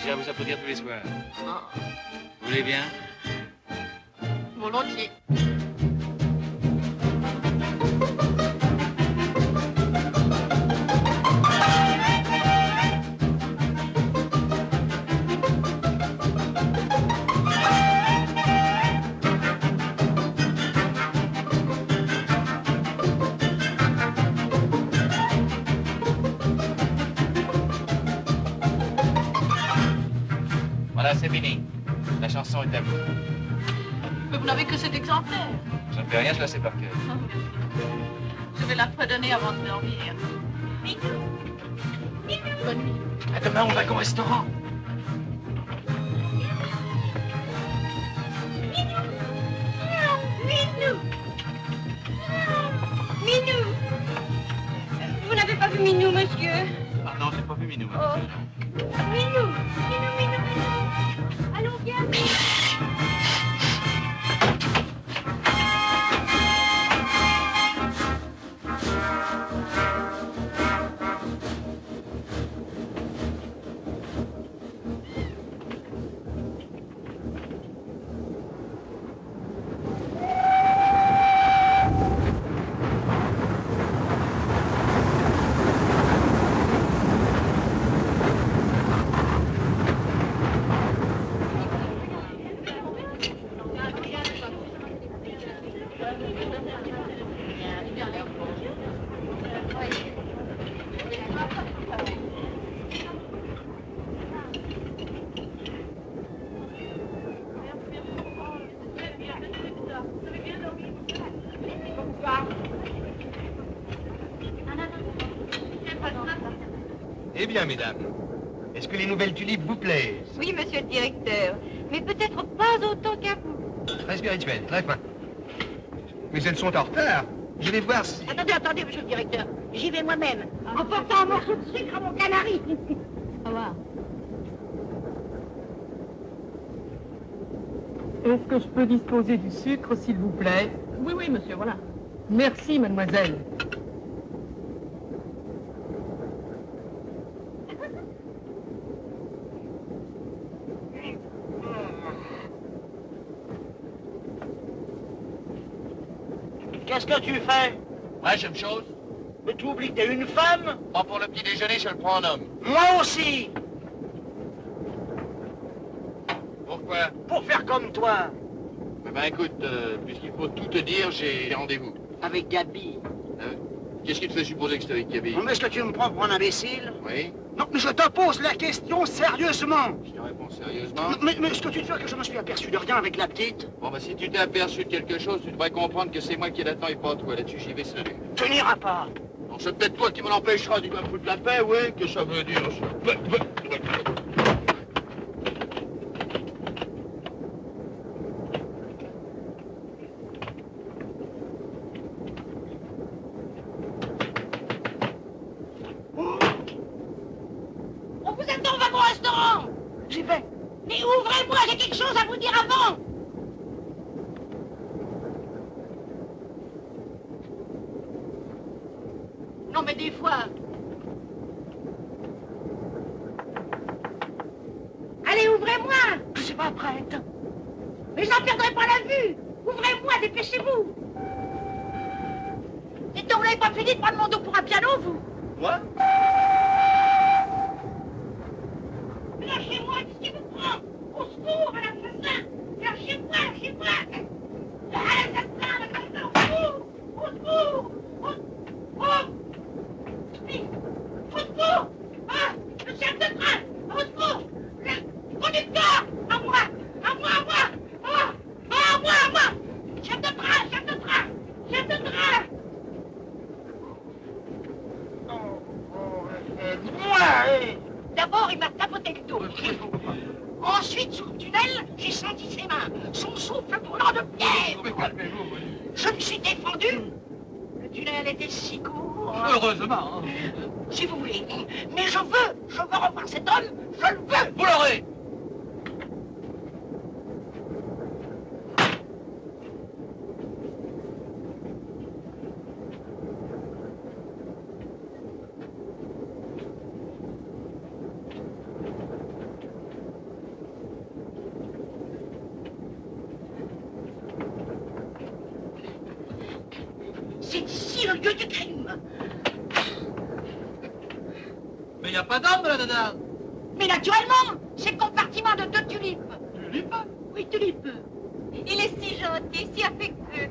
J'irai vous applaudir tous les soirs. Ah. Vous voulez bien? Volontiers. Voilà, c'est fini. La chanson est à vous. Mais vous n'avez que cet exemplaire. Je ne fais rien, je la sais par cœur. Je vais la fredonner avant de dormir. Bonne nuit. À demain, on va au restaurant. Minou! Minou! Vous n'avez pas vu Minou, monsieur? vu Minou, mademoiselle. Minou, Minou. Allons, viens. Eh bien, mesdames, est-ce que les nouvelles tulipes vous plaisent? Oui, monsieur le directeur, mais peut-être pas autant qu'à vous. Très spirituel, très fin. Mais elles sont en retard. Je vais voir si... Attendez, monsieur le directeur. J'y vais moi-même, en portant un morceau de sucre à mon canari. Au revoir. Est-ce que je peux disposer du sucre, s'il vous plaît? Oui, oui, monsieur, voilà. Merci, mademoiselle. Qu'est-ce que tu fais? Ouais, j'aime chose. Mais tu oublies que t'es une femme? Pas pour le petit déjeuner, je le prends en homme. Moi aussi! Pourquoi? Pour faire comme toi. Eh ben écoute, puisqu'il faut tout te dire, j'ai rendez-vous. Avec Gabi. Qu'est-ce qui te fait supposer que c'est avec Gabi? Mais est-ce que tu me prends pour un imbécile? Oui. Non, mais je te pose la question sérieusement. Je te réponds sérieusement. Mais est-ce que tu te dis que je me suis aperçu de rien avec la petite? Bon, bah si tu t'es aperçu de quelque chose, tu devrais comprendre que c'est moi qui l'attends et pas toi. Là-dessus, j'y vais seul. Tu n'iras pas. Non, c'est peut-être toi qui me l'empêchera. Tu vas me foutre la paix, oui? Que ça veut dire, ça? Vous êtes dans le wagon-restaurant. J'y vais. Mais ouvrez-moi, j'ai quelque chose à vous dire avant. Non, mais des fois... Allez, ouvrez-moi. Je suis pas prête. Mais j'en perdrai pas la vue. Ouvrez-moi, dépêchez-vous. Et donc, vous n'avez pas fini de prendre mon dos pour un piano, vous? Moi? Lâchez-moi, qu'est-ce qui vous prend? Au secours, à l'assassin! Lâchez-moi, lâchez-moi! À l'assassin, au secours! Au secours! Au secours! Ah! Le chef de train! Au secours! Le conducteur! À moi! À moi, à moi! Ah! À moi, à moi! Chef de train! Chef de train! Chef de train! Moi, D'abord, il m'a tapoté le dos. Ensuite, sous le tunnel, j'ai senti ses mains, son souffle brûlant de pierre. Je me suis défendu. Le tunnel était si court. Heureusement. Si vous voulez. Mais je veux revoir cet homme. Je le veux. Vous l'aurez. C'est ici le lieu du crime. Mais y a pas d'homme là-dedans. Mais naturellement, c'est le compartiment de 2 tulipes. Tulipes? Oui, tulipes. Il est si gentil, si affectueux.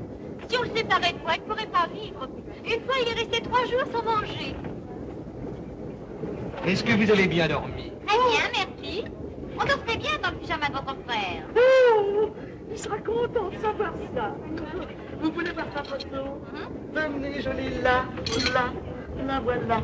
Si on le séparait de moi, il ne pourrait pas vivre. Une fois, il est resté 3 jours sans manger. Est-ce que vous avez bien dormi? Très bien, merci. On dormait bien dans le pyjama de votre frère. Oh, il sera content de savoir ça. Vous voulez voir sa photo? Venez, je l'ai là, la voilà.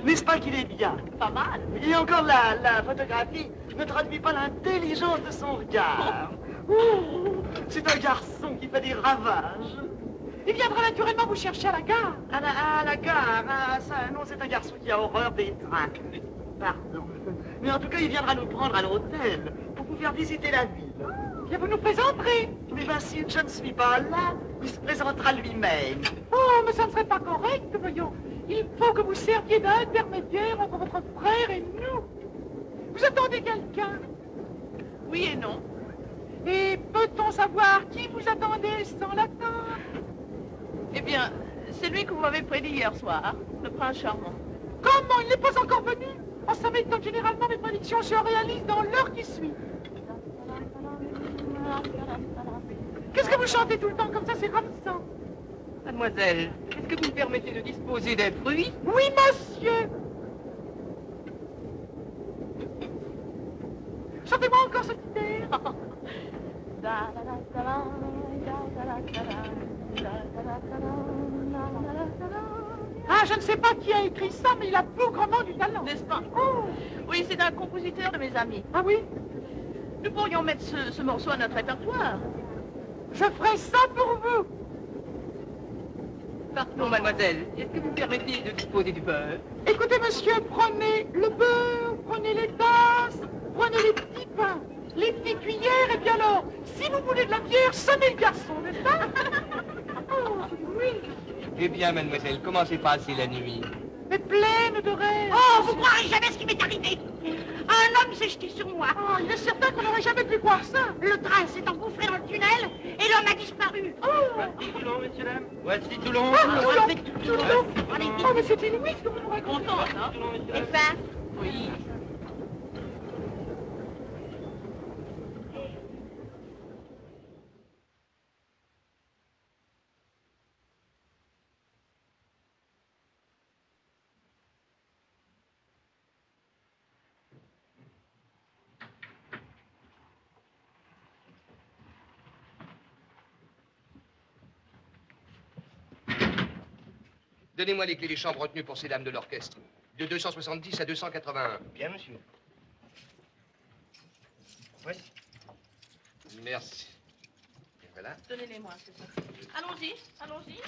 N'est-ce pas qu'il est bien? Pas mal. Et encore la photographie ne traduit pas l'intelligence de son regard. Oh, c'est un garçon qui fait des ravages. Il viendra naturellement vous chercher à la gare. À la gare, ah, ça, non, c'est un garçon qui a horreur des trains. Pardon. Mais en tout cas, il viendra nous prendre à l'hôtel pour vous faire visiter la ville. Bien, vous nous présenterez. Mais ben, si je ne suis pas là, il se présentera lui-même. Oh, mais ça ne serait pas correct, voyons. Il faut que vous serviez d'intermédiaire entre votre frère et nous. Vous attendez quelqu'un? Oui et non. Et peut-on savoir qui vous attendez sans l'attendre? Eh bien, c'est lui que vous m'avez prédit hier soir, le prince charmant. Comment? Il n'est pas encore venu? Oh, ça m'étonne, généralement mes prédictions se réalisent dans l'heure qui suit. Qu'est-ce que vous chantez tout le temps comme ça? C'est ravissant. Mademoiselle, est-ce que vous me permettez de disposer des fruits? Oui, monsieur. Chantez-moi encore ce petit air. Ah, je ne sais pas qui a écrit ça, mais il a bougrement du talent. N'est-ce pas? Oh. Oui, c'est un compositeur de mes amis. Ah oui? Nous pourrions mettre ce morceau à notre répertoire. Je ferai ça pour vous. Pardon, mademoiselle, est-ce que vous me permettez de disposer du beurre? Écoutez, monsieur, prenez le beurre, prenez les tasses, prenez les petits pains, les petites cuillères, et puis alors, si vous voulez de la bière, sonnez le garçon, n'est-ce pas? Oh, oui. Eh bien, mademoiselle, comment s'est passée la nuit? Mais pleine de rêves. Oh, vous croirez jamais ce qui m'est arrivé. Un homme s'est jeté sur moi. Oh, il est certain qu'on n'aurait jamais pu croire ça. Le train s'est engouffré dans le tunnel et l'homme a disparu. Oh. Voici Toulon, messieurs, dames. Voici Toulon. Ah, Toulon. Toulon. Oh, mais c'est inouï ce que vous nous racontez. Contente, hein? Et fin. Oui. Donnez-moi les clés des chambres retenues pour ces dames de l'orchestre. De 270 à 281. Bien, monsieur. Voici. Merci. Et voilà. Donnez-les-moi, c'est ça. Allons-y, allons-y.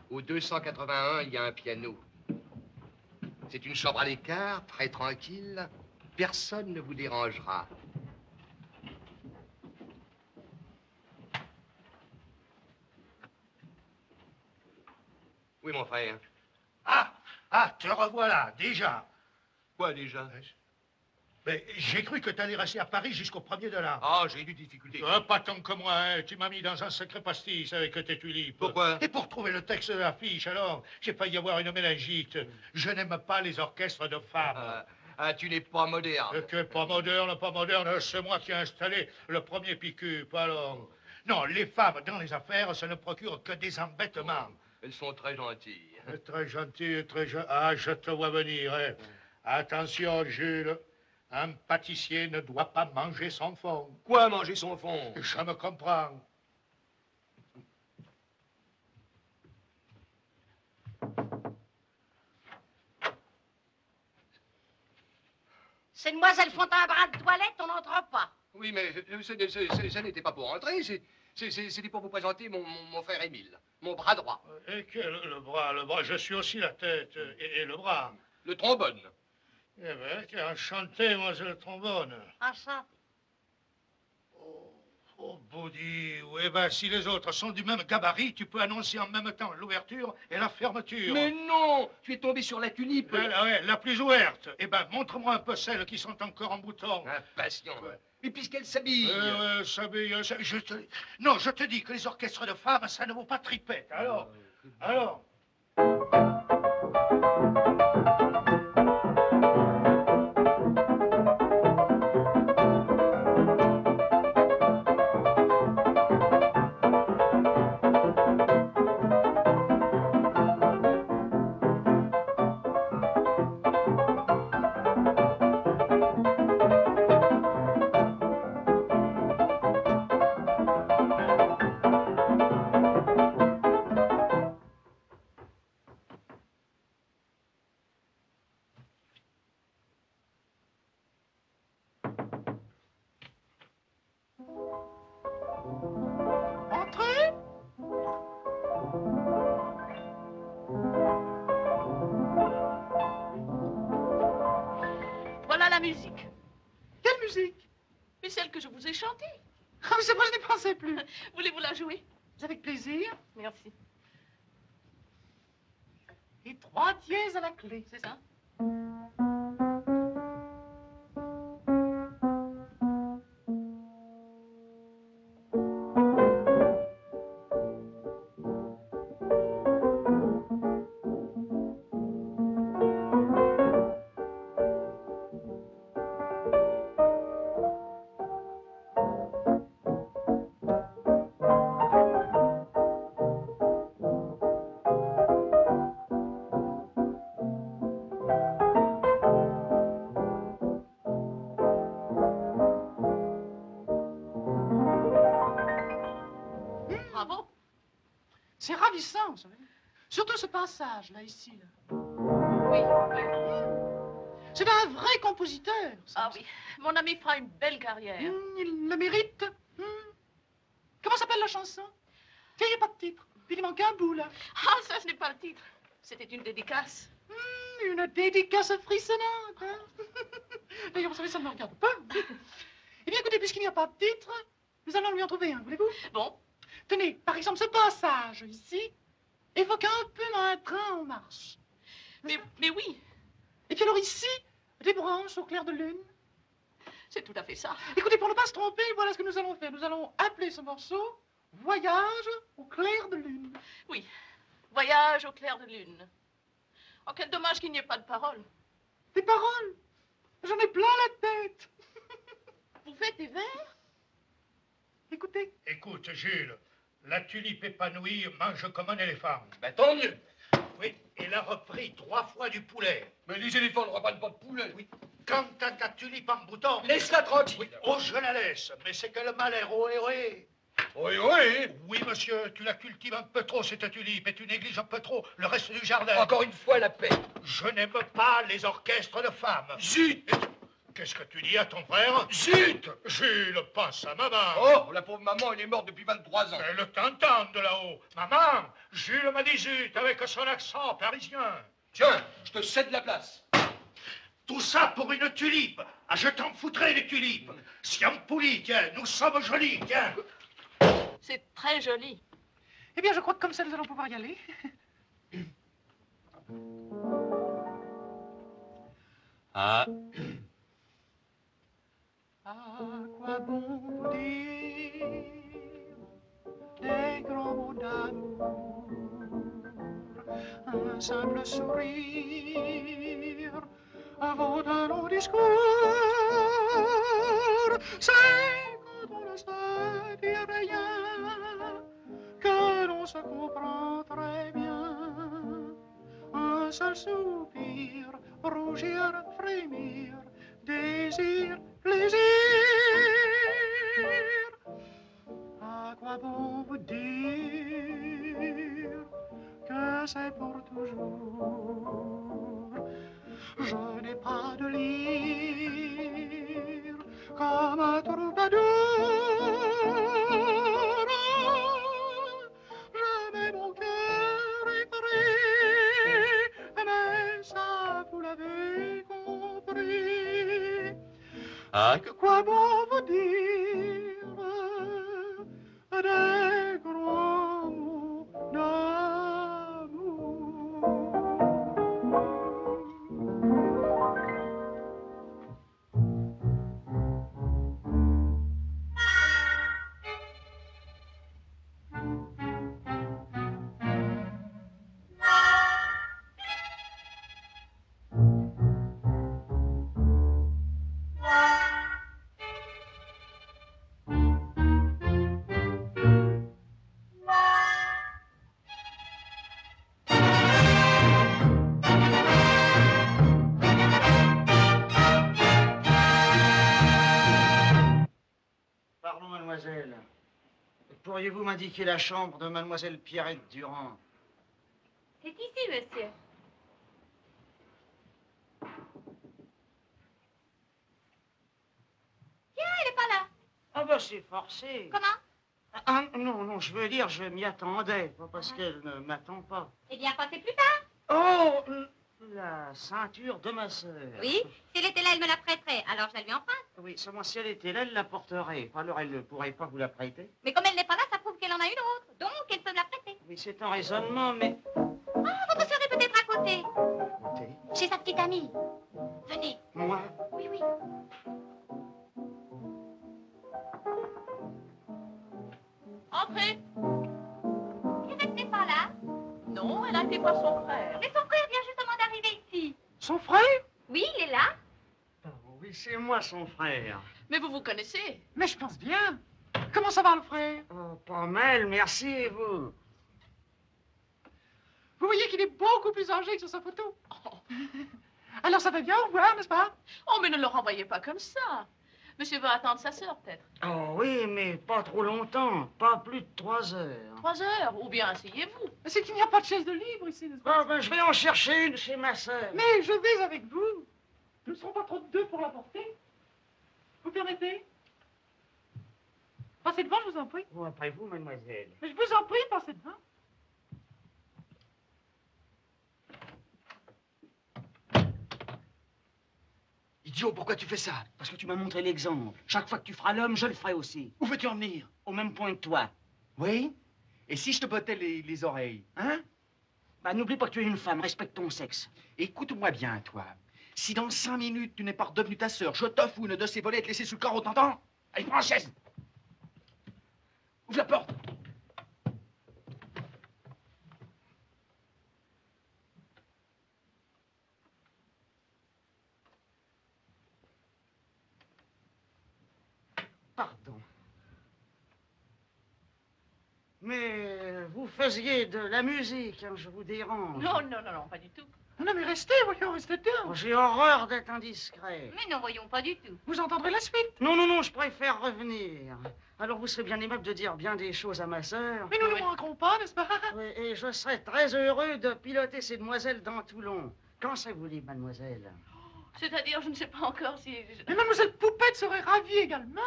Au 281, il y a un piano. C'est une chambre à l'écart, très tranquille. Personne ne vous dérangera. Oui, mon frère. Ah, te revoilà, déjà. Quoi, déjà? Mais j'ai cru que t'allais rester à Paris jusqu'au 1er de l'an. Ah, j'ai eu des difficultés. Pas tant que moi, hein. Tu m'as mis dans un sacré pastis avec tes tulipes. Pourquoi? Et pour trouver le texte de l'affiche, alors, j'ai failli y avoir une méningite. Je n'aime pas les orchestres de femmes. Tu n'es pas moderne. Que pas moderne, c'est moi qui ai installé le premier pick-up, alors. Non, les femmes dans les affaires, ça ne procure que des embêtements. Elles sont très gentilles. Très gentilles, très gentilles. Ah, je te vois venir, hein. Attention, Jules. Un pâtissier ne doit pas manger son fond. Quoi, manger son fond? Je me comprends. Ces demoiselles font un bras de toilette, on n'entre pas. Oui, mais ça n'était pas pour entrer. C'était pour vous présenter mon frère Émile, mon bras droit. Et que le bras, je suis aussi la tête et le bras. Le trombone. Eh bien, enchanté, moi, c'est le trombone. Enchanté. Oh, Boudy, eh ben, si les autres sont du même gabarit, tu peux annoncer en même temps l'ouverture et la fermeture. Mais non, tu es tombé sur la tulipe. Ouais, la plus ouverte. Eh ben, montre-moi un peu celles qui sont encore en bouton. Impatient. Et puisqu'elle s'habille. S'habille, non, je te dis que les orchestres de femmes, ça ne vaut pas tripette. Alors. musique. Quelle musique? Mais celle que je vous ai chantée. Ah, mais c'est vrai, je n'y pensais plus. Voulez-vous la jouer? Avec plaisir. Merci. Et 3 dièses à la clé. C'est ça? Bravo. C'est ravissant, vous savez. Surtout ce passage, là, ici. Là. Oui. C'est un vrai compositeur. Ah oui, mon ami fera une belle carrière. Il le mérite. Comment s'appelle la chanson? Tiens, il n'y a pas de titre. Puis il manque un bout, là. Ah, ça, ce n'est pas le titre. C'était une dédicace. Une dédicace frissonnante. Hein? D'ailleurs, vous savez, ça ne me regarde pas. Eh bien, écoutez, puisqu'il n'y a pas de titre, nous allons lui en trouver un, voulez-vous? Bon. Tenez, par exemple, ce passage ici évoque un peu un train en marche. Mais oui. Et puis alors ici, des branches au clair de lune. C'est tout à fait ça. Écoutez, pour ne pas se tromper, voilà ce que nous allons faire. Nous allons appeler ce morceau Voyage au clair de lune. Oui, Voyage au clair de lune. Oh, quel dommage qu'il n'y ait pas de paroles. Des paroles? J'en ai plein la tête. Vous faites des vers? Écoutez. Écoute, Jules, la tulipe épanouie mange comme un éléphant. Ben tant mieux. Oui, elle a repris 3 fois du poulet. Mais les éléphants ne reprennent pas de poulet. Oui. Quant à ta tulipe en bouton... Laisse-la tranquille. Oui. Oh, je la laisse, mais c'est qu'elle m'a l'air ohé, ohé. Oui, oui. Oui, monsieur, tu la cultives un peu trop, cette tulipe, et tu négliges un peu trop le reste du jardin. Encore une fois, la paix. Je n'aime pas les orchestres de femmes. Zut! Qu'est-ce que tu dis à ton frère? Zut! Jules, pense à maman. Oh, la pauvre maman, elle est morte depuis 23 ans. Elle t'entend de là-haut. Maman, Jules m'a dit zut avec son accent parisien. Tiens, je te cède la place. Tout ça pour une tulipe. Ah, je t'en foutrais les tulipes. Siampouli, tiens, nous sommes jolis, tiens. C'est très joli. Eh bien, je crois que comme ça, nous allons pouvoir y aller. Ah. À quoi bon vous dire des grands mots d'amour, un simple sourire vaut un long discours. C'est quand on ne se dit rien que l'on se comprend très bien. Un seul soupir, rougir, frémir, désir, plaisir. À quoi bon vous dire que c'est pour toujours? Je n'ai pas de lyre comme un troubadour. Je mets mon cœur effrayé, mais ça vous l'avez compris. Ah. Que quoi bon vous dire des grands mots d'amour? Pardon, mademoiselle. Pourriez-vous m'indiquer la chambre de mademoiselle Pierrette Durand? C'est ici, monsieur. Tiens, elle n'est pas là. Ah bah c'est forcé. Comment? Ah, non, je veux dire, je m'y attendais, pas parce qu'elle ne m'attend pas. Eh bien, passez plus tard. Oh, La ceinture de ma sœur. Oui, si elle était là, elle me la prêterait. Alors je la lui emprunte. Oui, seulement si elle était là, elle la porterait. Alors elle ne pourrait pas vous la prêter. Mais comme elle n'est pas là, ça prouve qu'elle en a une autre. Donc elle peut me la prêter. Oui, c'est un raisonnement, mais... Ah, votre sœur est peut-être à côté. Écoutez, Chez sa petite amie. Venez. moi, Oui, oui. Entrez. Elle n'était pas là. Non, elle a été voir son frère. Mais son frère vient justement d'arriver ici. son frère? Oui, il est là. Oh, oui, c'est moi, son frère. Mais vous vous connaissez. Mais je pense bien. Comment ça va, le frère? Oh, pas mal, merci, et vous? Vous voyez qu'il est beaucoup plus âgé que sur sa photo. Alors ça va bien, au revoir, n'est-ce pas? Oh, mais ne le renvoyez pas comme ça. Monsieur veut attendre sa sœur, peut-être. Oh oui, mais pas trop longtemps. Pas plus de 3 heures. 3 heures, ou bien asseyez-vous. Mais c'est qu'il n'y a pas de chaise de libre ici, n'est-ce pas? Oh, ben, je vais en chercher une chez ma sœur. Mais je vais avec vous. Nous ne serons pas trop de deux pour la porter. Vous permettez? Passez devant, je vous en prie. Oh, après vous, mademoiselle. Mais je vous en prie, passez devant. Idiot, pourquoi tu fais ça? Parce que tu m'as montré l'exemple. Chaque fois que tu feras l'homme, je le ferai aussi. Où veux-tu en venir? Au même point que toi. Oui? Et si je te bottais les oreilles? Hein? Bah, n'oublie pas que tu es une femme, respecte ton sexe. Écoute-moi bien, toi. Si dans 5 minutes, tu n'es pas redevenu ta sœur, je t'offre une de ces volets et te laisser sous le carreau, t'entends? Allez, prends la chaise. Ouvre la porte. Pardon. Mais vous faisiez de la musique, hein, je vous dérange. Non, non, non, non, pas du tout. Non, mais restez, voyons, restez dedans. Oh, j'ai horreur d'être indiscret. Mais non, voyons, pas du tout. Vous entendrez la suite. Non, non, non, je préfère revenir. Alors vous serez bien aimable de dire bien des choses à ma sœur. Mais nous ne manquerons pas, n'est-ce pas? Oui, et je serai très heureux de piloter ces demoiselles dans Toulon. Quand serez-vous libre, mademoiselle? C'est-à-dire, je ne sais pas encore si... Mais mademoiselle Poupette serait ravie également.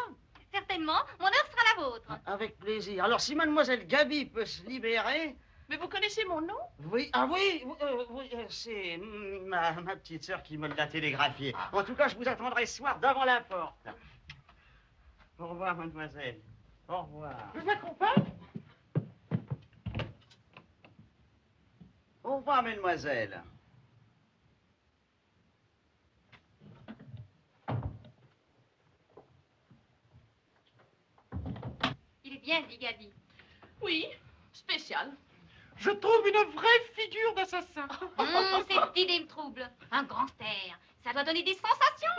Certainement, mon heure sera la vôtre. Avec plaisir. Alors si mademoiselle Gaby peut se libérer... Mais vous connaissez mon nom? Oui, ah oui, oui, c'est ma petite sœur qui me l'a télégraphié. En tout cas, je vous attendrai ce soir devant la porte. Au revoir, mademoiselle. Au revoir. Je vous accompagne. Au revoir, mademoiselle. Il est bien dit, Gaby. Oui, spécial. Je trouve une vraie figure d'assassin. Cette idée me trouble. Un gangster, ça doit donner des sensations.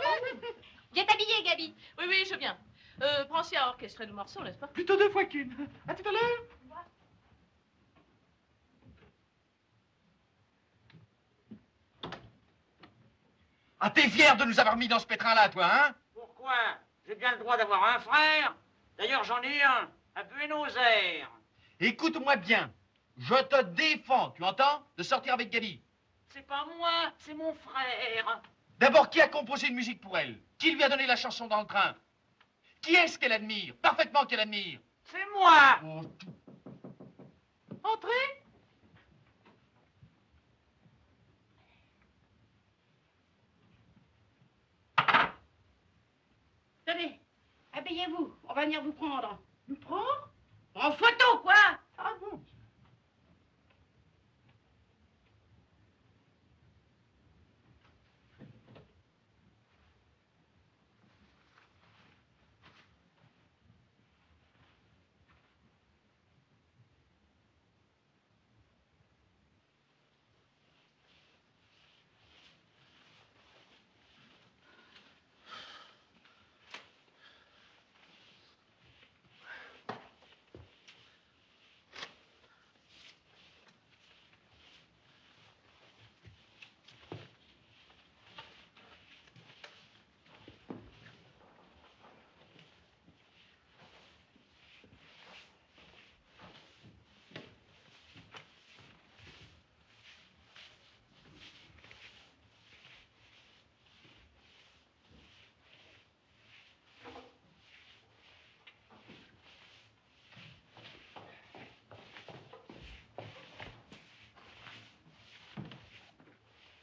Viens t'habiller, Gaby. Oui, oui, je viens. Pensez à orchestrer le morceau, n'est-ce pas? Plutôt 2 fois qu'une. À tout à l'heure. Ah, t'es fier de nous avoir mis dans ce pétrin-là, toi, hein? Pourquoi? J'ai bien le droit d'avoir un frère. D'ailleurs, j'en ai un, à Buenos Aires. Écoute-moi bien. Je te défends, tu entends? De sortir avec Gaby. C'est pas moi, c'est mon frère. D'abord, qui a composé une musique pour elle? Qui lui a donné la chanson dans le train? Qui est-ce qu'elle admire? Parfaitement qu'elle admire. C'est moi. Oh, Entrez. Tenez, habillez-vous, on va venir vous prendre. Nous prendre? En photo, quoi? Ah bon?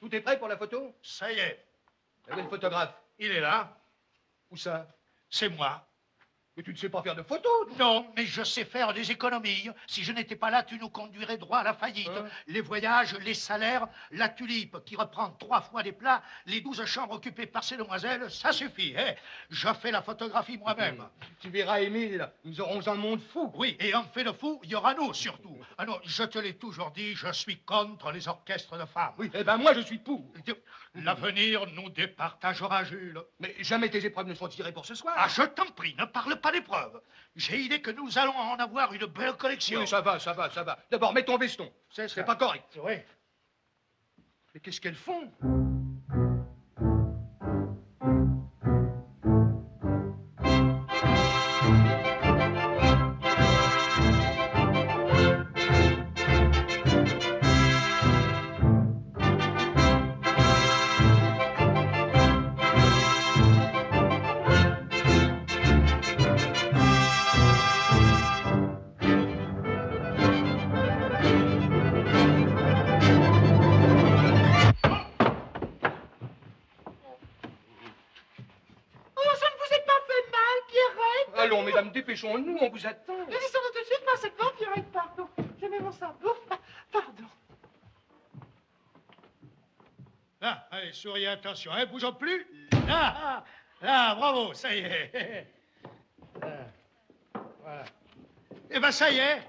Tout est prêt pour la photo? Ça y est. Où est le photographe? Il est là. Où ça? C'est moi. Mais tu ne sais pas faire de photos? Non, mais je sais faire des économies. Si je n'étais pas là, tu nous conduirais droit à la faillite. Les voyages, les salaires, la tulipe qui reprend 3 fois les plats, les 12 chambres occupées par ces demoiselles, ça suffit. Hein. Je fais la photographie moi-même. Tu verras, Émile, nous aurons un monde fou. Oui, et en fait de fou, il y aura nous surtout. Ah non, je te l'ai toujours dit, je suis contre les orchestres de femmes. Oui, eh ben moi je suis pour. L'avenir nous départagera, Jules. Mais jamais tes épreuves ne sont tirées pour ce soir. Ah, je t'en prie, ne parle pas d'épreuves. J'ai idée que nous allons en avoir une belle collection. Oui, ça va. D'abord, mets ton veston. C'est pas correct. Oui. Mais qu'est-ce qu'elles font? Allons, mesdames, dépêchons-nous, on vous attend. Nous y sommes tout de suite, parfaitement, Pierrette, pardon. Je mets mon sabot. Pardon. Là, allez, souriez, attention, hein, bougeons plus. Là, là, bravo, ça y est. Voilà. Eh ben, ça y est.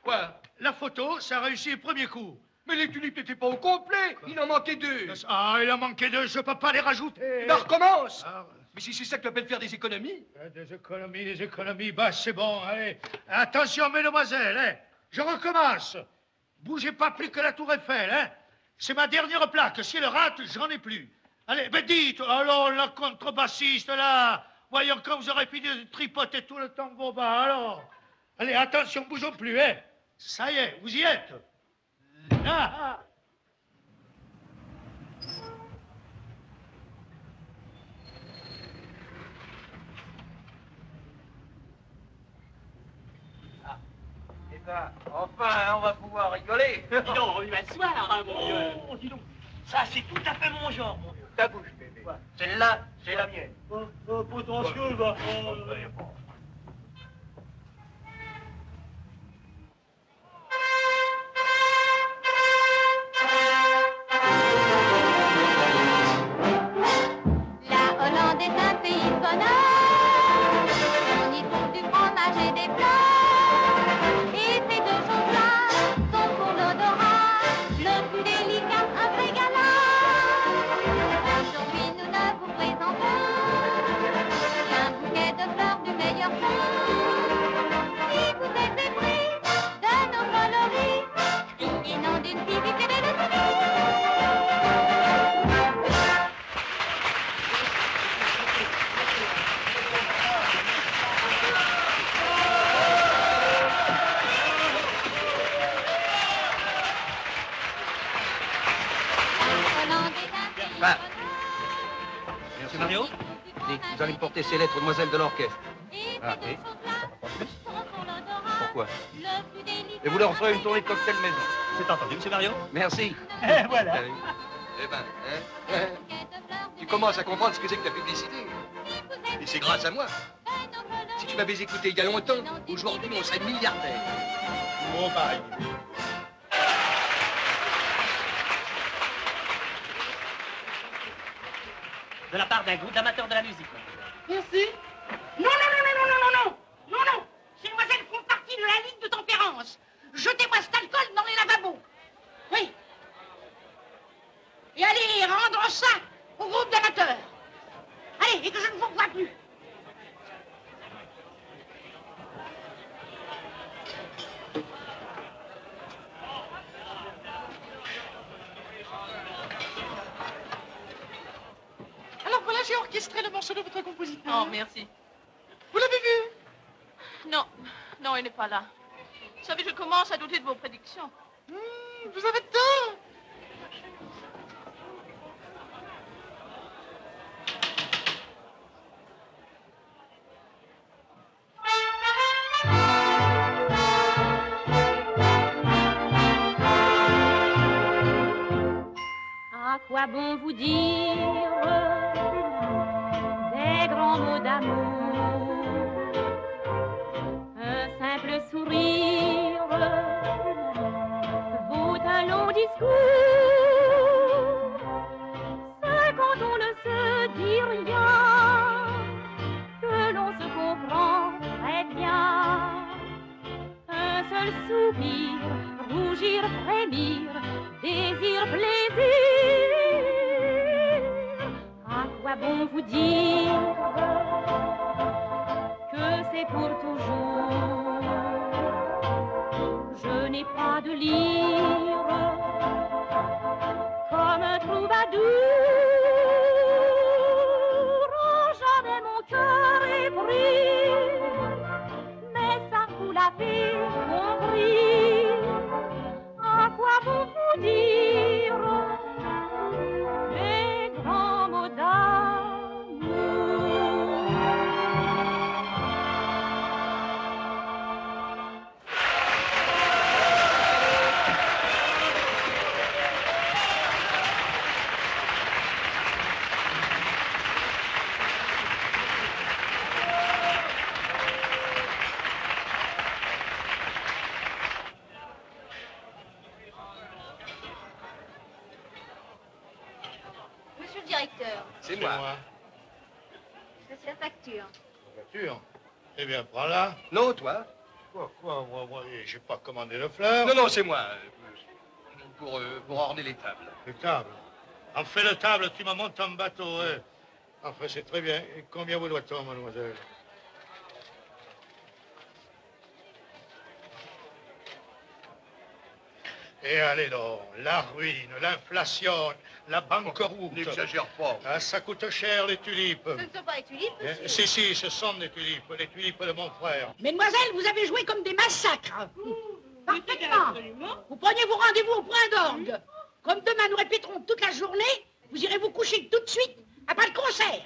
Quoi? La photo, ça a réussi le premier coup. Mais les tulipes n'étaient pas au complet. Il en manquait 2. Ah, il en manquait 2, je peux pas les rajouter. Ben, recommence. Mais si c'est ça que tu appelles faire des économies. Des économies, bah c'est bon, allez. Attention, mesdemoiselles, hein. Je recommence. Bougez pas plus que la tour Eiffel, hein. C'est ma dernière plaque, si elle rate, j'en ai plus. Allez, ben dites, alors la contrebassiste, là. Voyons quand vous aurez fini de tripoter tout le temps vos bas, alors. Allez, attention, bougeons plus, hein. Ça y est, vous y êtes. Là. Enfin, on va pouvoir rigoler. Dis donc, on lui asseoir, hein, mon Dieu. Oh, dis donc, ça, c'est tout à fait mon genre, mon Dieu. Ta bouche, bébé. Celle-là, c'est la mienne. Potentieux, va. La Hollande est un pays de bonheur. On y trouve du fromage et des fleurs. Et ces 2 choses-là sont pour l'odorat le plus délicat, un vrai gala. Aujourd'hui, nous ne vous présentons qu'un bouquet de fleurs du meilleur temps. Si vous êtes épris de nos coloris, criez nom d'une fille qui fait des Va. Monsieur Mario? Dites, vous allez me porter ces lettres, demoiselle de l'orchestre. Ah, oui. Pourquoi? Et vous leur ferez une tournée de cocktail maison. C'est entendu, monsieur Mario? Merci. Et voilà. Eh ben, tu commences à comprendre ce que c'est que la publicité. Et c'est grâce à moi. Si tu m'avais écouté il y a longtemps, aujourd'hui, on serait milliardaire. Bon, bye. De la part d'un groupe d'amateurs de la musique. Merci. Non, non, non, non, non, non, non, non, non, non. Ces demoiselles font partie de la ligue de tempérance. Jetez-moi cet alcool dans les lavabos. Oui. Et allez rendre ça au groupe d'amateurs. Allez, et que je ne vous vois plus. Alors voilà, j'ai orchestré le morceau de votre compositeur. Oh, merci. Vous l'avez vu? Non, non, il n'est pas là. Vous savez, je commence à douter de vos prédictions. Vous avez tort. À quoi quoi bon vous dire des grands mots d'amour? Un simple sourire vaut un long discours. C'est quand on ne se dit rien que l'on se comprend très bien. Un seul soupir, rougir, frémir, désir, plaisir. À quoi bon vous dire que c'est pour toujours? Je n'ai pas de lyre comme un troubadour. Oh, jamais mon cœur est pris, mais ça vous l'avez compris. À quoi bon vous dire les grands mots d'amour? Monsieur le directeur, C'est moi. c'est la facture. Voiture. Eh bien, prends-la. Non, toi. Quoi, moi, j'ai pas commandé de fleurs. Non, c'est moi. Pour orner les tables. Les tables. En fait, le table, tu me montes en bateau, hein. Enfin, c'est très bien. Et combien vous doit-on, mademoiselle? Et allez donc, la ruine, l'inflation, la banqueroute. N'exagère pas. Ah, ça coûte cher, les tulipes. Ce ne sont pas les tulipes, monsieur. Si, ce sont des tulipes, les tulipes de mon frère. Mesdemoiselles, vous avez joué comme des massacres. Parfaitement. Vous preniez vos rendez-vous au point d'orgue. Comme demain, nous répéterons toute la journée, vous irez vous coucher tout de suite après le concert.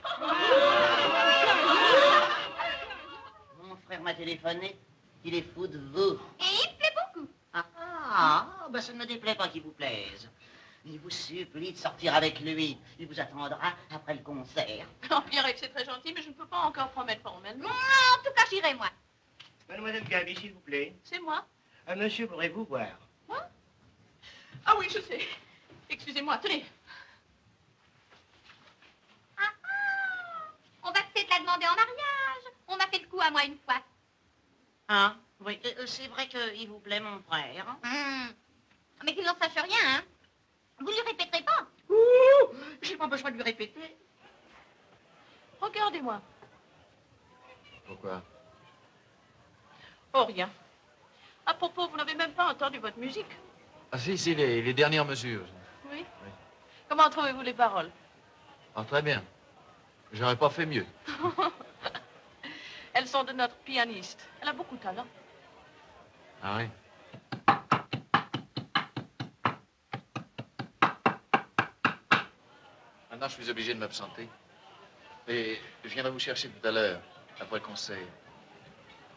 Mon frère m'a téléphoné. Il est fou de vous. Et il me plaît beaucoup. Ben ça ne me déplaît pas qu'il vous plaise. Il vous supplie de sortir avec lui. Il vous attendra après le concert. Non, Pierre-Yves, c'est très gentil, mais je ne peux pas encore promettre formellement. En tout cas, j'irai, moi. Mademoiselle Gaby, s'il vous plaît. C'est moi. Un monsieur voudrait vous voir. Moi? Ah oui, je sais. Excusez-moi, tenez. On va peut-être la demander en mariage. On m'a fait le coup à moi une fois. Ah, oui, c'est vrai qu'il vous plaît, mon frère. Mais qu'il n'en sache rien, hein. Vous lui répéterez pas. J'ai pas besoin de lui répéter. Regardez-moi. Pourquoi? Oh, rien. À propos, vous n'avez même pas entendu votre musique. Ah si, les dernières mesures. Oui? Comment trouvez-vous les paroles? Ah, très bien. J'aurais pas fait mieux. Elles sont de notre pianiste. Elle a beaucoup de talent. Ah oui? Maintenant, je suis obligé de m'absenter. Et je viendrai vous chercher tout à l'heure, après le concert.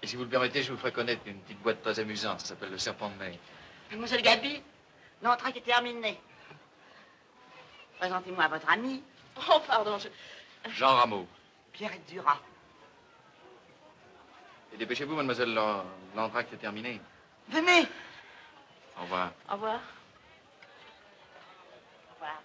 Et si vous le permettez, je vous ferai connaître une petite boîte très amusante. Ça s'appelle le Serpent de Mer. Mademoiselle Gaby, l'entracte est terminée. Présentez-moi à votre ami. Oh, pardon, Jean Rameau. Pierre Duras. Et dépêchez-vous, mademoiselle, l'entracte est terminé. Venez. Au revoir. Au revoir. Au revoir.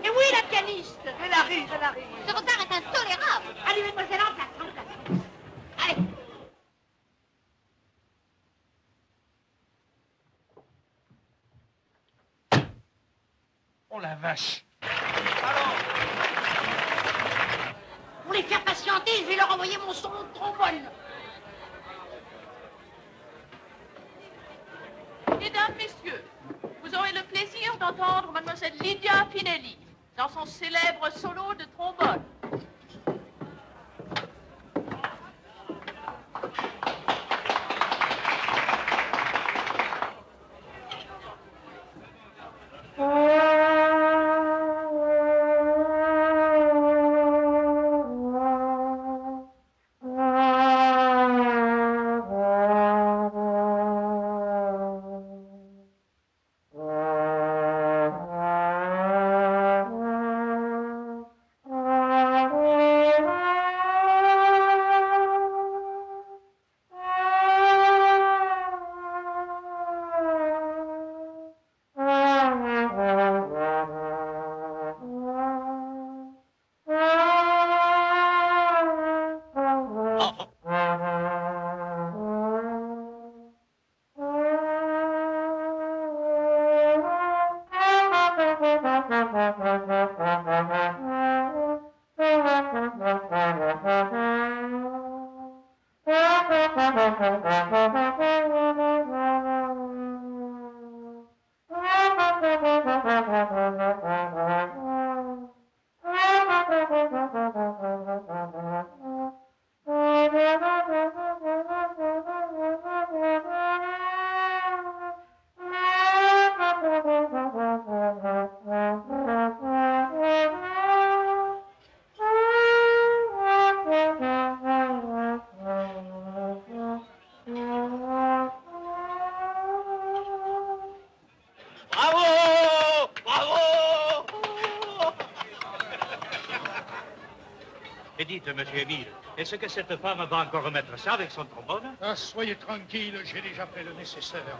Et oui, la pianiste. Elle arrive. Ce retard est intolérable. Allez, mademoiselle, en place. Allez. Oh la vache. Pour les faire patienter, je vais leur envoyer mon solo de trombone. Mesdames, messieurs, vous aurez le plaisir d'entendre mademoiselle Lydia Finelli dans son célèbre solo de trombone. Bravo! Bravo! Et dites, monsieur Émile, est-ce que cette femme va encore remettre ça avec son trombone? Ah, soyez tranquille, j'ai déjà fait le nécessaire.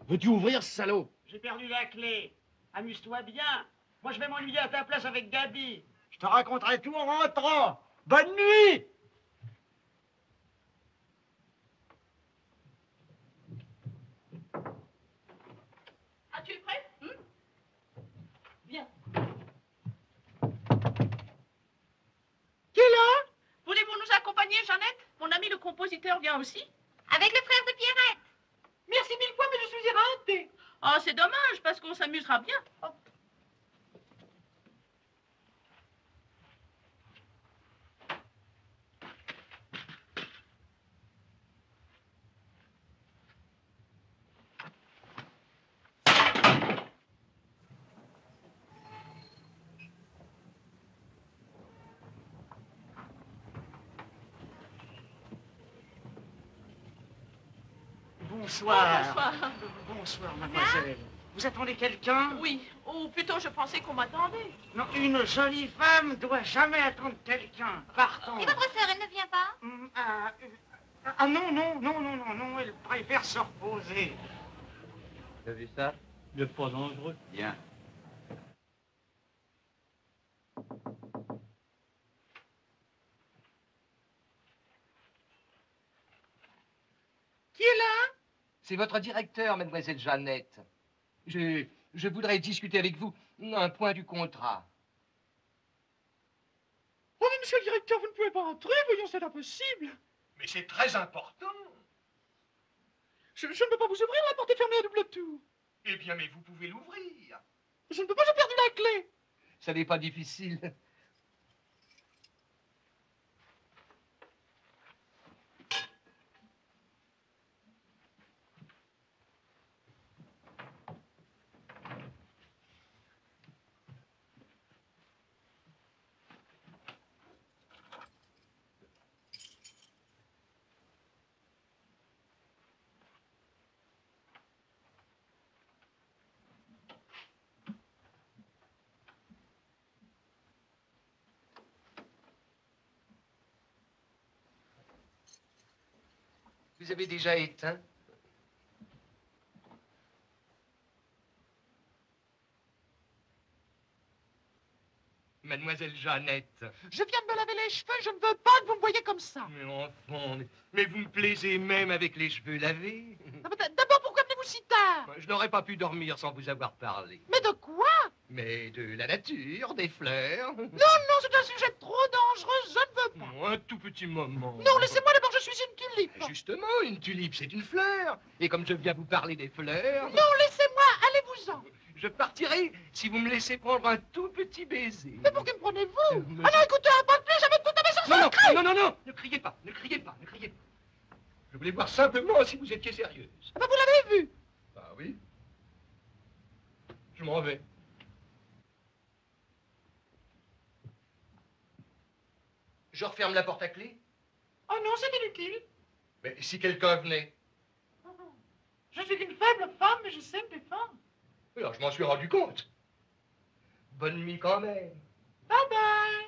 Veux-tu ouvrir, ce salaud? J'ai perdu la clé. Amuse-toi bien. Moi, je vais m'ennuyer à ta place avec Gabi. Je te raconterai tout en rentrant. Bonne nuit! Ah, tu es prêt? Viens. Qui est là? Voulez-vous nous accompagner, Jeannette? Mon ami le compositeur vient aussi. Avec le frère de Pierrette. Merci mille fois, mais je suis éreintée. Ah, c'est dommage, parce qu'on s'amusera bien. Bonsoir. Bonsoir. Bonsoir, mademoiselle. Vous attendez quelqu'un? Oui, ou plutôt je pensais qu'on m'attendait. Non, une jolie femme doit jamais attendre quelqu'un. Partons. Et votre sœur, elle ne vient pas? Non, elle préfère se reposer. Tu as vu ça? Il n'est pas dangereux. Bien. Qui est là? C'est votre directeur, mademoiselle Jeannette. Je voudrais discuter avec vous un point du contrat. Oh, mais monsieur le directeur, vous ne pouvez pas entrer, voyons, c'est impossible. Mais c'est très important. Je ne peux pas vous ouvrir, la porte est fermée à double tour. Eh bien, mais vous pouvez l'ouvrir. Je ne peux pas, j'ai perdu la clé. Ça n'est pas difficile. Vous avez déjà éteint? Mademoiselle Jeannette. Je viens de me laver les cheveux, je ne veux pas que vous me voyez comme ça. Mais enfant, mais vous me plaisez même avec les cheveux lavés. D'abord, pourquoi venez-vous si tard? Je n'aurais pas pu dormir sans vous avoir parlé. Mais de quoi? Mais de la nature, des fleurs. Non, c'est un sujet trop dangereux, je ne veux pas. Un tout petit moment. Non, laissez-moi d'abord, je suis une tulipe. Justement, une tulipe, c'est une fleur. Et comme je viens vous parler des fleurs... Non, laissez-moi, allez-vous-en. Je partirai si vous me laissez prendre un tout petit baiser. Mais pour qui me prenez-vous? Ah non, écoutez, un pas de plus, jamais toute la maison secrète. Non, ne criez pas, ne criez pas, ne criez pas. Je voulais voir simplement si vous étiez sérieuse. Ah ben, vous l'avez vu? Ah oui. Je m'en vais. Je referme la porte à clé. Oh non, c'est inutile. Mais si quelqu'un venait? Je suis une faible femme, mais je sais me défendre. Alors, je m'en suis rendu compte. Bonne nuit quand même. Bye bye.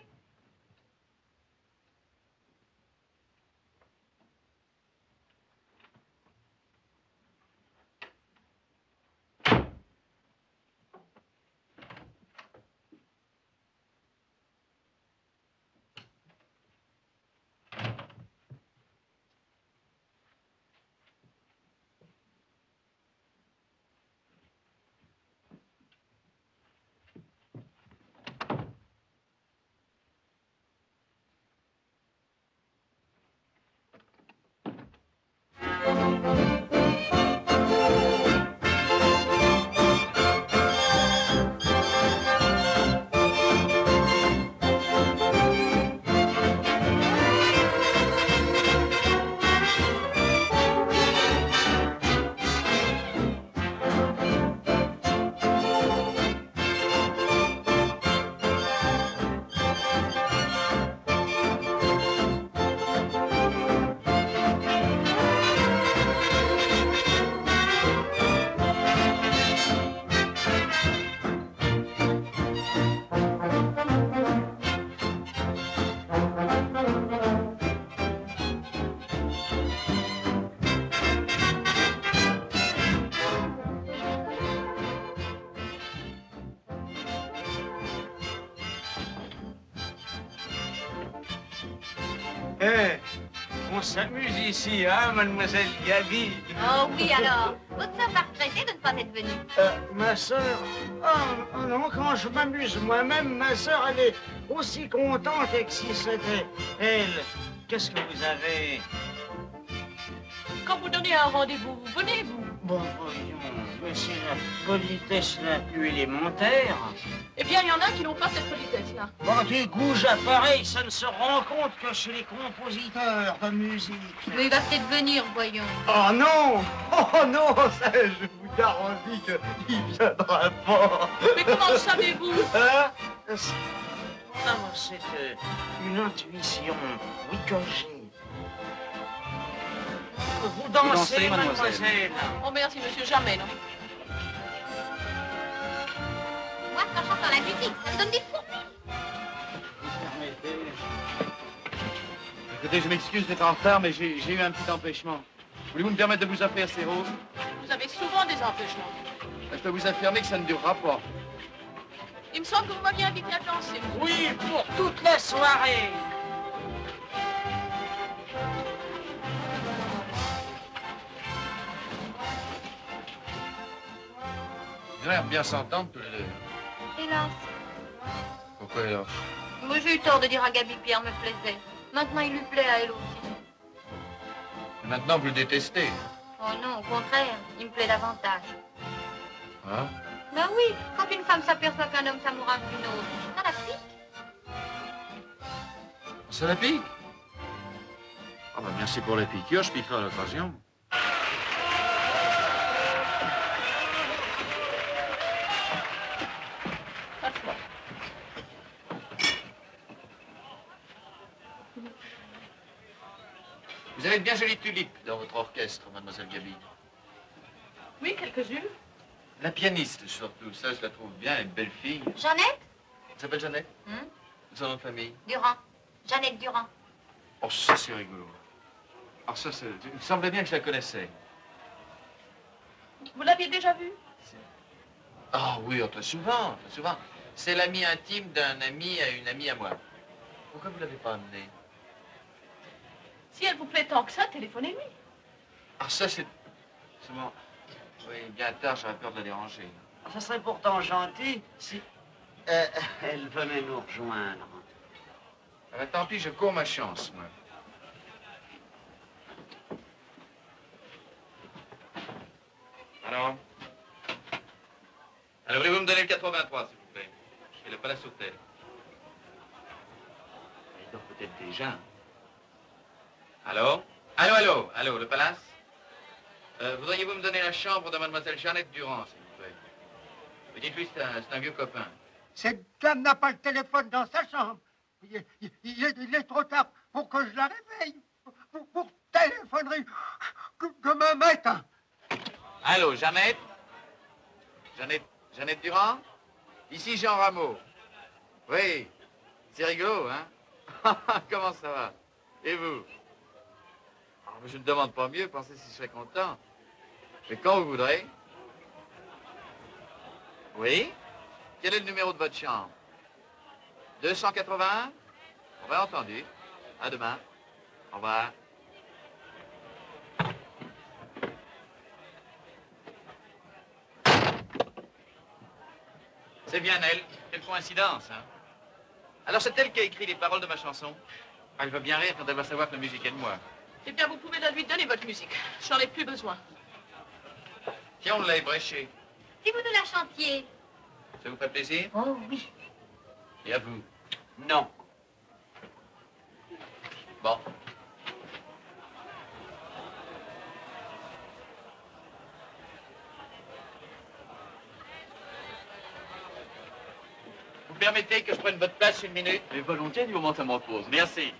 Eh, on s'amuse ici, hein, mademoiselle Gaby? Oh oui, alors, votre sœur va regretter de ne pas être venue. Ma sœur? Oh non, quand je m'amuse moi-même, ma sœur, elle est aussi contente que si c'était elle. Qu'est-ce que vous avez? Quand vous donnez un rendez-vous, vous venez, vous? Bon, voyons, mais c'est la politesse la plus élémentaire. Eh bien, il y en a qui n'ont pas cette politesse-là. Bon, des goûts appareils, ça ne se rencontre que chez les compositeurs de musique. Mais il va peut-être venir, voyons. Oh non! Oh non, ça, je vous garantis qu'il ne viendra pas. Mais comment le savez-vous? Hein? C'est une intuition, oui, que j'ai. Vous dansez, mademoiselle. Oh, merci, monsieur, jamais, non. Moi, quand j'entends la musique, ça me donne des fourmis. Écoutez, je m'excuse d'être en retard, mais j'ai eu un petit empêchement. Voulez-vous me permettre de vous offrir ces roses? Vous avez souvent des empêchements. Je peux vous affirmer que ça ne durera pas. Il me semble que vous m'aviez invité à danser. Oui, pour toute la soirée. Ils ont l'air bien s'entendre tous les deux. Hélas. Pourquoi alors? Moi, j'ai eu tort de dire à Gaby Pierre me plaisait. Maintenant, il lui plaît à elle aussi. Maintenant, vous le détestez. Oh non, au contraire, il me plaît davantage. Hein? Ben oui, quand une femme s'aperçoit qu'un homme s'amourage d'une autre, ça la pique. Ça la pique? Ah bah merci pour la piqûre, je piquerai à l'occasion. Vous avez de bien jolies tulipes dans votre orchestre, mademoiselle Gaby. Oui, quelques-unes. La pianiste, surtout. Ça, je la trouve bien, elle est une belle fille. Jeannette? Elle s'appelle Jeannette? Son nom de famille? Durand. Jeannette Durand. Oh, ça, c'est rigolo. Alors ça, il me semblait bien que je la connaissais. Vous l'aviez déjà vue? Ah oui, très souvent, très souvent. C'est l'ami intime d'un ami à une amie à moi. Pourquoi vous ne l'avez pas amenée? Si elle vous plaît tant que ça, téléphonez-lui. Ah, ça, c'est bon. Oui, bien tard, j'aurais peur de la déranger. Ça serait pourtant gentil si elle venait nous rejoindre. Ah ben, tant pis, je cours ma chance, moi. Alors, voulez-vous me donner le 83, s'il vous plaît? Et le Palace Hotel. Il dort peut-être déjà. Allô? Allô, le Palace? Voudriez-vous me donner la chambre de mademoiselle Jeannette Durand, s'il vous plaît? Mais dites-lui, c'est un vieux copain. Cette dame n'a pas le téléphone dans sa chambre. Il est trop tard pour que je la réveille. Vous téléphonerez demain matin. Allô, Jeannette? Jeannette Durand? Ici Jean Rameau. Oui, c'est rigolo, hein? Comment ça va? Et vous? Oh, je ne demande pas mieux, pensez si je serais content. Mais quand vous voudrez. Oui? Quel est le numéro de votre chambre? 281? On va entendu. À demain. Au revoir. C'est bien elle. Quelle coïncidence, hein? Alors c'est elle qui a écrit les paroles de ma chanson? Ah, elle va bien rire quand elle va savoir que la musique est de moi. Eh bien, vous pouvez lui donner votre musique. Je n'en ai plus besoin. Tiens, on l'a ébréché. Si vous nous la chantiez. Ça vous fait plaisir? Oh oui. Et à vous? Non. Bon. Vous permettez que je prenne votre place une minute? Mais volontiers du moment que ça m'en pose. Merci.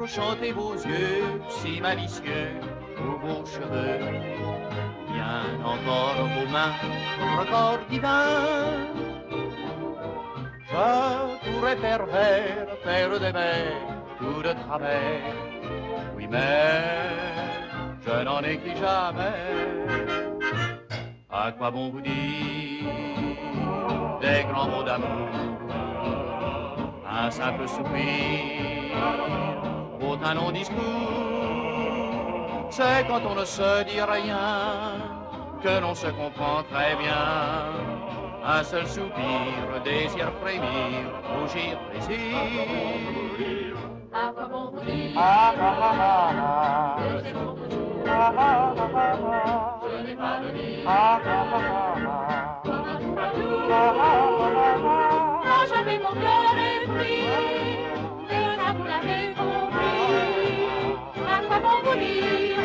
chantez vos yeux si malicieux ou vos cheveux. Bien encore vos mains, record divin. Je pourrais pervers, faire des vers, tout de travers. Oui, mais je n'en écris jamais. À quoi bon vous dire des grands mots d'amour? Un simple soupir vaut un long discours. C'est quand on ne se dit rien que l'on se comprend très bien. Un seul soupir, désir frémir, rougir, plaisir. À quoi bon vous dire que c'est pour toujours. Je n'ai pas de vie. Comme un tour à tour. Quand j'avais mon cœur épris, et ça vous l'avez compris. À quoi bon vous dire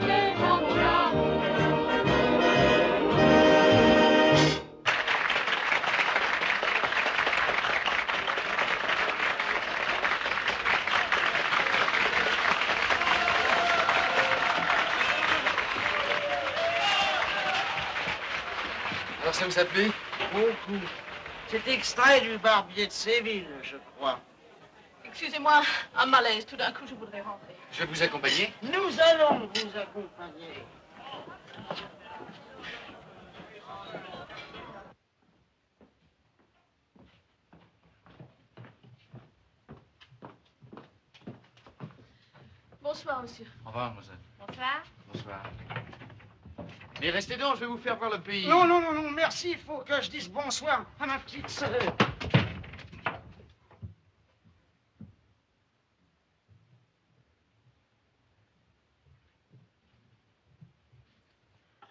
les grands mots d'amour? Alors ça vous a plu? Beaucoup. C'est extrait du Barbier de Séville, je crois. Excusez-moi, un malaise, tout d'un coup, je voudrais rentrer. Je vais vous accompagner. Nous allons vous accompagner. Bonsoir, monsieur. Au revoir, mademoiselle. Bonsoir. Bonsoir. Mais restez donc, je vais vous faire voir le pays. Non, non, non, non, merci, il faut que je dise bonsoir à ma petite sœur.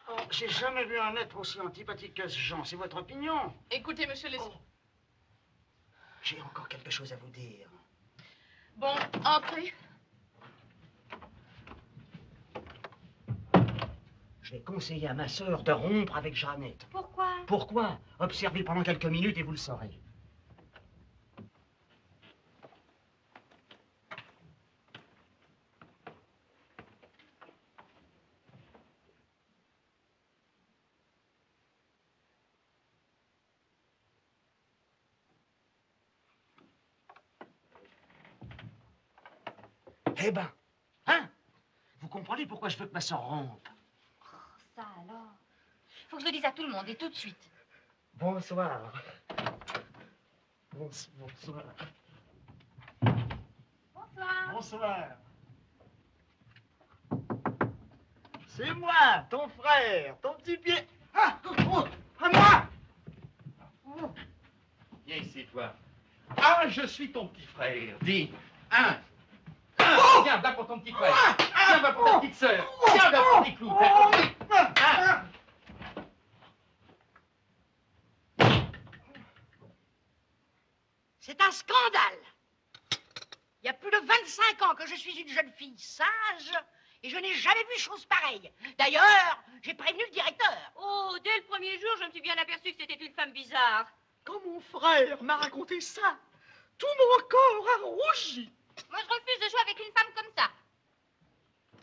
Oh, j'ai jamais vu un être aussi antipathique que ce Jean, c'est votre opinion? Écoutez, monsieur, laissez. J'ai encore quelque chose à vous dire. Bon, entrez. Je vais conseiller à ma sœur de rompre avec Jeannette. Pourquoi? Pourquoi? Observez pendant quelques minutes et vous le saurez. Eh ben, hein? Vous comprenez pourquoi je veux que ma sœur rompe? Ça alors. Faut que je le dise à tout le monde et tout de suite. Bonsoir. Bonsoir. Bonsoir. Bonsoir. C'est moi, ton frère, ton petit pied. Ah, oh, à moi. Oh. Viens ici, toi. Ah, je suis ton petit frère. Dis, un. Oh. Viens, va pour ton petit frère. Viens, va pour ta petite sœur. Viens, va pour tes clous. Un. C'est un scandale. Il y a plus de 25 ans que je suis une jeune fille sage et je n'ai jamais vu chose pareille. D'ailleurs, j'ai prévenu le directeur. Oh, dès le premier jour, je me suis bien aperçue que c'était une femme bizarre. Quand mon frère m'a raconté ça, tout mon corps a rougi. Moi, je refuse de jouer avec une femme comme ça.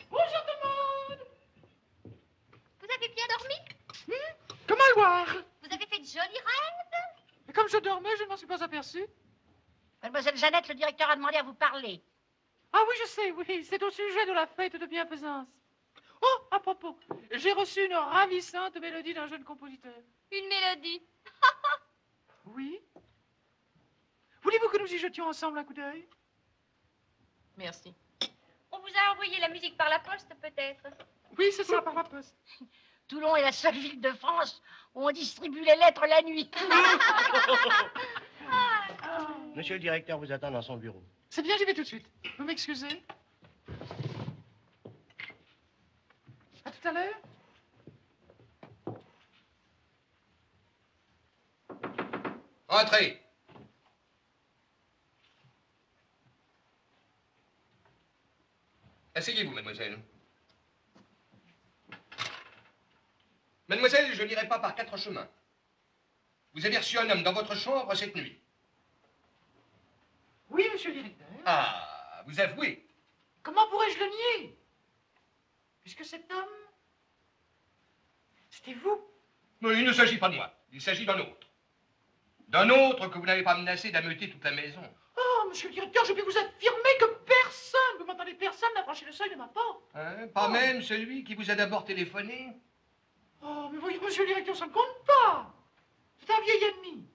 Bonjour tout le monde. Vous avez bien dormi? Comme un loir. Vous avez fait de jolis rêves? Et comme je dormais, je ne m'en suis pas aperçu. Mademoiselle Jeannette, le directeur a demandé à vous parler. Ah oui, je sais, oui. C'est au sujet de la fête de bienfaisance. Oh, à propos, j'ai reçu une ravissante mélodie d'un jeune compositeur. Une mélodie. Oui. Voulez-vous que nous y jetions ensemble un coup d'œil? Merci. On vous a envoyé la musique par la poste, peut-être? Oui, c'est ça, par la poste. Toulon est la seule ville de France où on distribue les lettres la nuit. Monsieur le directeur vous attend dans son bureau. C'est bien, j'y vais tout de suite. Vous m'excusez? À tout à l'heure. Entrez. Asseyez-vous, mademoiselle. Mademoiselle, je n'irai pas par 4 chemins. Vous avez reçu un homme dans votre chambre cette nuit. Oui, monsieur le directeur. Ah, vous avouez. Comment pourrais-je le nier? Puisque cet homme, c'était vous. Mais il ne s'agit pas de moi, il s'agit d'un autre. D'un autre que vous n'avez pas menacé d'ameuter toute la maison. Oh, monsieur le directeur, je peux vous affirmer que personne, vous m'entendez, personne n'a franchi le seuil de ma porte. Hein, pas même celui qui vous a d'abord téléphoné? Oh, mais voyez, monsieur le directeur, ça ne compte pas. C'est un vieil ennemi.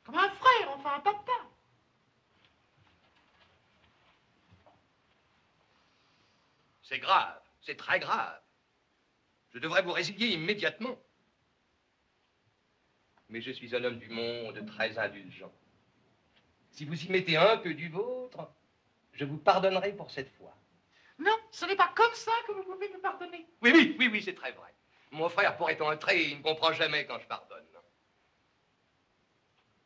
Comme un frère, enfin un papa. C'est grave, c'est très grave. Je devrais vous résilier immédiatement. Mais je suis un homme du monde très indulgent. Si vous y mettez un peu du vôtre, je vous pardonnerai pour cette fois. Non, ce n'est pas comme ça que vous pouvez me pardonner. Oui, c'est très vrai. Mon frère pourrait entrer, il ne comprend jamais quand je pardonne.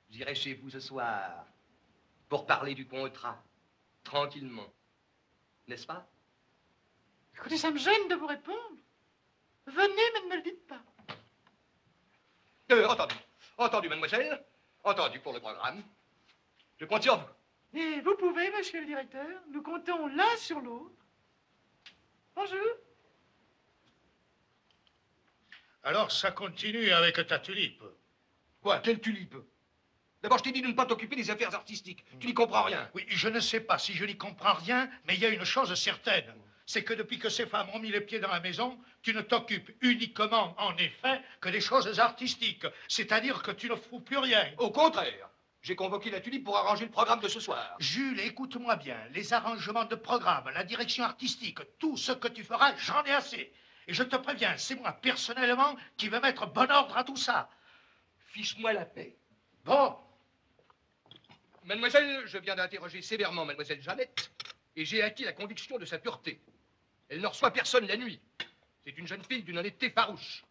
J'irai chez vous ce soir pour parler du contrat, tranquillement. N'est-ce pas? Écoutez, ça me gêne de vous répondre. Venez, mais ne me le dites pas. Entendu, mademoiselle. Entendu pour le programme. Je compte sur vous. Et vous pouvez, monsieur le directeur, nous comptons l'un sur l'autre. Bonjour. Alors, ça continue avec ta tulipe. Quoi, quelle tulipe? D'abord, je t'ai dit de ne pas t'occuper des affaires artistiques. Tu n'y comprends rien. Oui, je ne sais pas si je n'y comprends rien, mais il y a une chose certaine. C'est que depuis que ces femmes ont mis les pieds dans la maison, tu ne t'occupes uniquement, en effet, que des choses artistiques. C'est-à-dire que tu ne fous plus rien. Au contraire. J'ai convoqué la tulipe pour arranger le programme de ce soir. Jules, écoute-moi bien. Les arrangements de programme, la direction artistique, tout ce que tu feras, j'en ai assez. Et je te préviens, c'est moi, personnellement, qui vais mettre bon ordre à tout ça. Fiche-moi la paix. Bon. Mademoiselle, je viens d'interroger sévèrement mademoiselle Jeannette, et j'ai acquis la conviction de sa pureté. Elle ne reçoit personne la nuit. C'est une jeune fille d'une honnêteté farouche.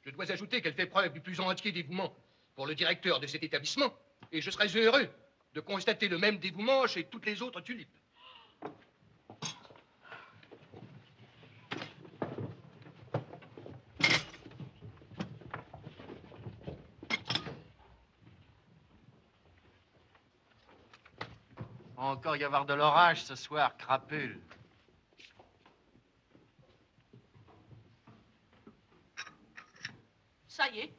Je dois ajouter qu'elle fait preuve du plus entier dévouement pour le directeur de cet établissement, et je serais heureux de constater le même dévouement chez toutes les autres tulipes. Va encore y avoir de l'orage ce soir, crapule. Ça y est.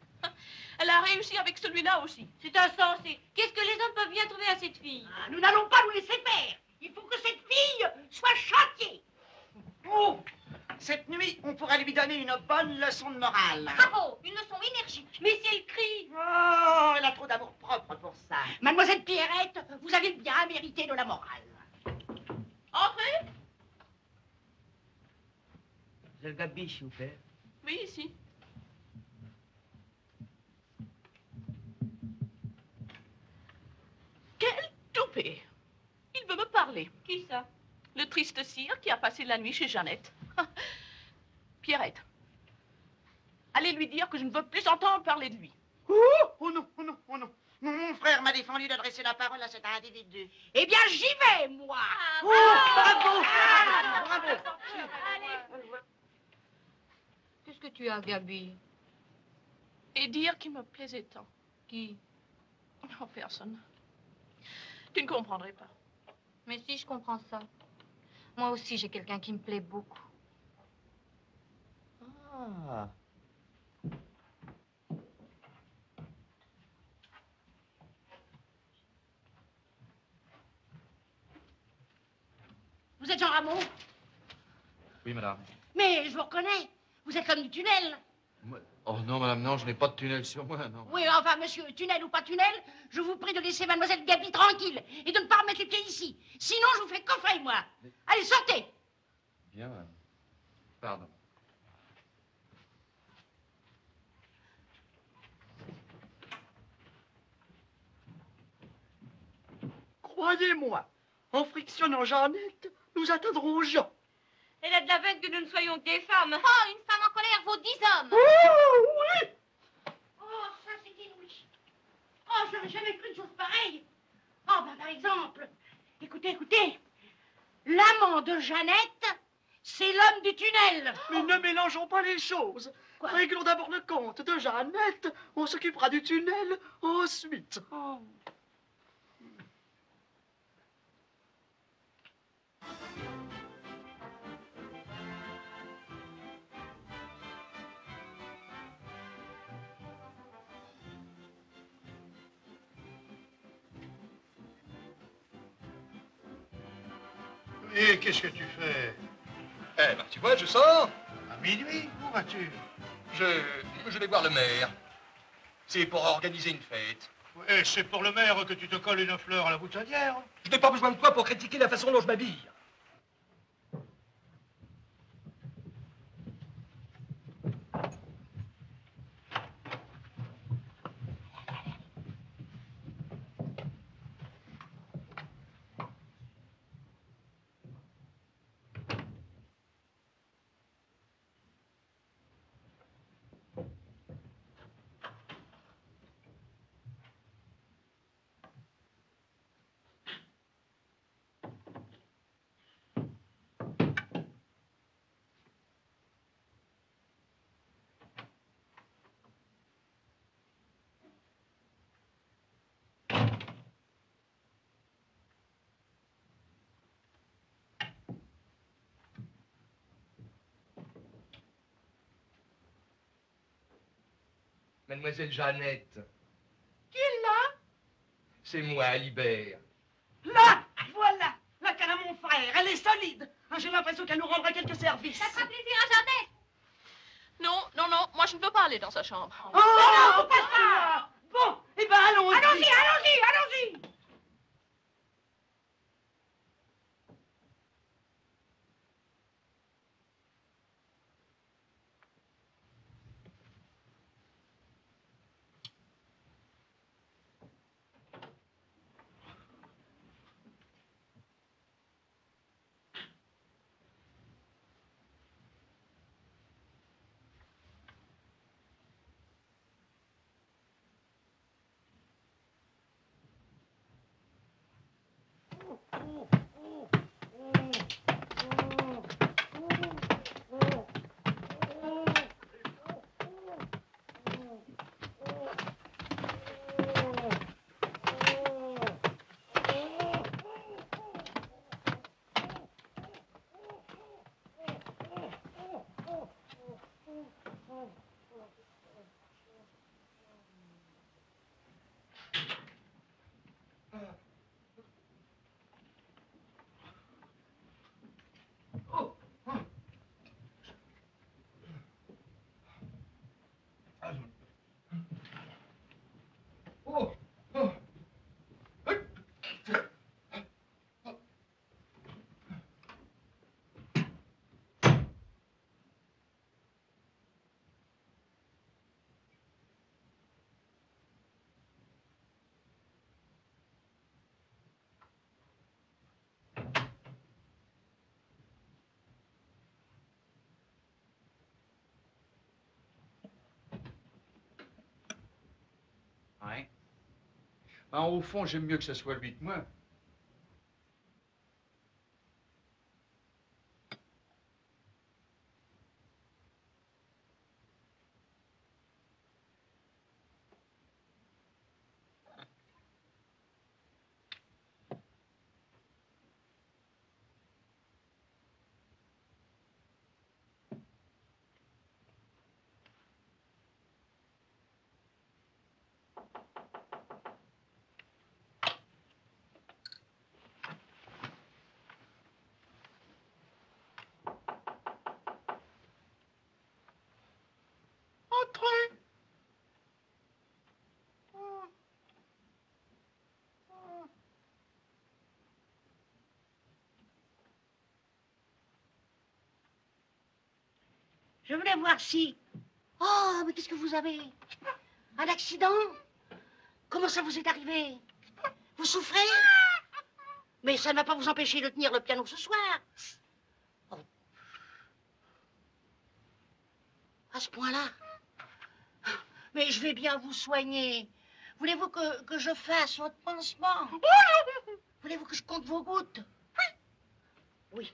Elle a réussi avec celui-là aussi. C'est insensé. Qu'est-ce que les hommes peuvent bien trouver à cette fille? Ah, nous n'allons pas nous laisser faire. Il faut que cette fille soit châtiée. Oh, cette nuit, on pourrait lui donner une bonne leçon de morale. Bravo, une leçon énergique. Mais si elle crie. Oh, elle a trop d'amour propre pour ça. Mademoiselle Pierrette, vous avez bien mérité de la morale. Entrez. C'est le Gabi, s'il vous plaît. Oui, ici. Quel toupet! Il veut me parler. Qui ça? Le triste cire qui a passé la nuit chez Jeannette. Pierrette, allez lui dire que je ne veux plus entendre parler de lui. Oh non, oh non, oh non. Mon frère m'a défendu d'adresser la parole à cet individu. Eh bien, j'y vais, moi. Oh, bravo, bravo. Qu'est-ce que tu as, Gabi? Et dire qu'il me plaisait tant. Qui? Oh, personne. Tu ne comprendrais pas. Mais si, je comprends ça. Moi aussi, j'ai quelqu'un qui me plaît beaucoup. Ah. Vous êtes Jean Rameau? Oui, madame. Mais je vous reconnais. Vous êtes l'homme du tunnel. Oh non, madame, non, je n'ai pas de tunnel sur moi, non. Oui, enfin, monsieur, tunnel ou pas tunnel, je vous prie de laisser mademoiselle Gabi tranquille et de ne pas remettre les pieds ici. Sinon, je vous fais coffrer, moi. Allez, sortez. Bien, madame. Pardon. Croyez-moi, en frictionnant Jeannette, nous atteindrons Jean. Elle a de la veine que nous ne soyons que des femmes. Oh, une femme en colère vaut 10 hommes. Oh, oui. Oh, ça, c'est inouï. Oh, j'aurais jamais cru une chose pareille. Oh, ben, par exemple, écoutez. L'amant de Jeannette, c'est l'homme du tunnel. Mais ne mélangeons pas les choses. Quoi? Réglons d'abord le compte de Jeannette. On s'occupera du tunnel ensuite. Oh. Et qu'est-ce que tu fais? Eh ben, tu vois, je sors. À minuit, où vas-tu? Je vais voir le maire. C'est pour organiser une fête. Et c'est pour le maire que tu te colles une fleur à la boutonnière. Je n'ai pas besoin de toi pour critiquer la façon dont je m'habille. Mademoiselle Jeannette. Qui est là? C'est moi, Alibert. Là, voilà, la canne à mon frère, elle est solide. Ah, j'ai l'impression qu'elle nous rendra quelques services. Ça fera plaisir à Jeannette. Non, non, non, moi je ne veux pas aller dans sa chambre. Oh, non, pas ça. Bon, eh ben allons-y. Allons-y, allons-y, allons-y. Ouais. Ben, au fond, j'aime mieux que ce soit lui que moi. Entrez. Je voulais voir si... Oh, mais qu'est-ce que vous avez? Un accident? Comment ça vous est arrivé? Vous souffrez? Mais ça ne va pas vous empêcher de tenir le piano ce soir. Oh. À ce point-là. Mais je vais bien vous soigner. Voulez-vous que je fasse votre pansement? Voulez-vous que je compte vos gouttes? Oui.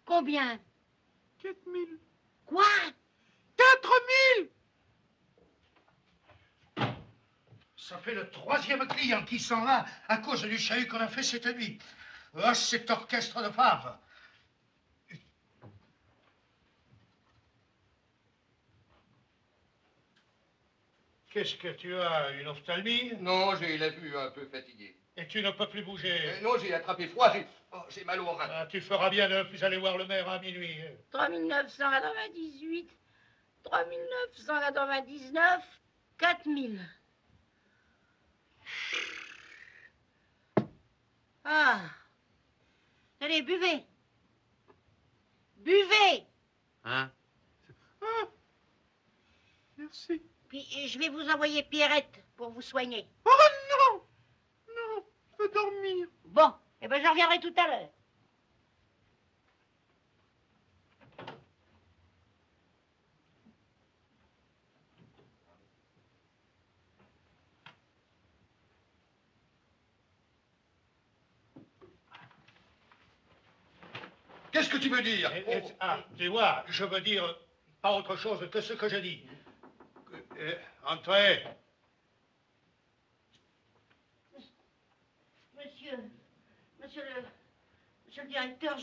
Combien? 4000. Quoi? 4000. Ça fait le 3e client qui s'en va à cause du chahut qu'on a fait cette nuit. Ah, cet orchestre de femmes. Qu'est-ce que tu as, une ophtalmie? Non, j'ai la vue un peu fatiguée. Et tu ne peux plus bouger? Non, j'ai attrapé froid, j'ai mal au rein. Ah, tu feras bien de ne plus aller voir le maire à minuit. 3998, 3999, 4000. Ah. Allez, buvez. Buvez. Hein? Merci. Puis je vais vous envoyer Pierrette pour vous soigner. Oh non! Non, je veux dormir. Bon, eh ben je reviendrai tout à l'heure. Qu'est-ce que tu veux dire? Ah, tu vois, je veux dire pas autre chose que ce que je dis. Entrez. Monsieur le directeur,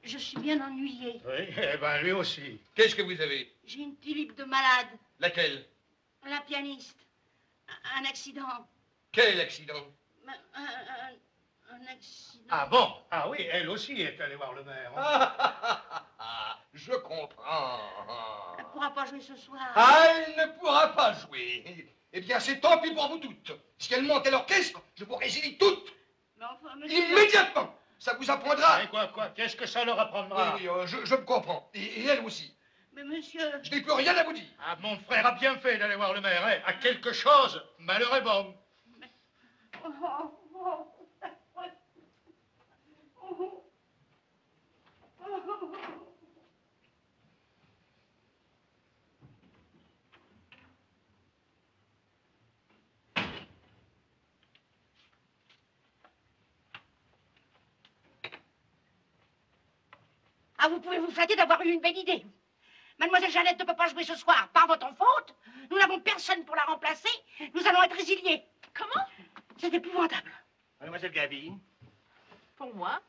je suis bien ennuyée. Oui, eh ben lui aussi. Qu'est-ce que vous avez? J'ai une tulipe de malade. Laquelle? La pianiste. Un accident. Quel accident? Un accident. Ah bon? Ah oui, elle aussi est allée voir le maire. Je comprends. Elle ne pourra pas jouer ce soir. Ah, elle ne pourra pas jouer. Eh bien, c'est tant pis pour vous toutes. Si elle monte à l'orchestre, je vous résilie toutes. Mais enfin, monsieur... Immédiatement. Ça vous apprendra. Et quoi? Qu'est-ce que ça leur apprendra? Oui, je me comprends. Et elle aussi. Mais monsieur... Je n'ai plus rien à vous dire. Ah, mon frère a bien fait d'aller voir le maire, hein. À quelque chose, malheur est bon. Ah, vous pouvez vous flatter d'avoir eu une belle idée. Mademoiselle Jeannette ne peut pas jouer ce soir par votre faute. Nous n'avons personne pour la remplacer. Nous allons être résiliés. Comment? C'est épouvantable. Mademoiselle Gaby. Pour moi?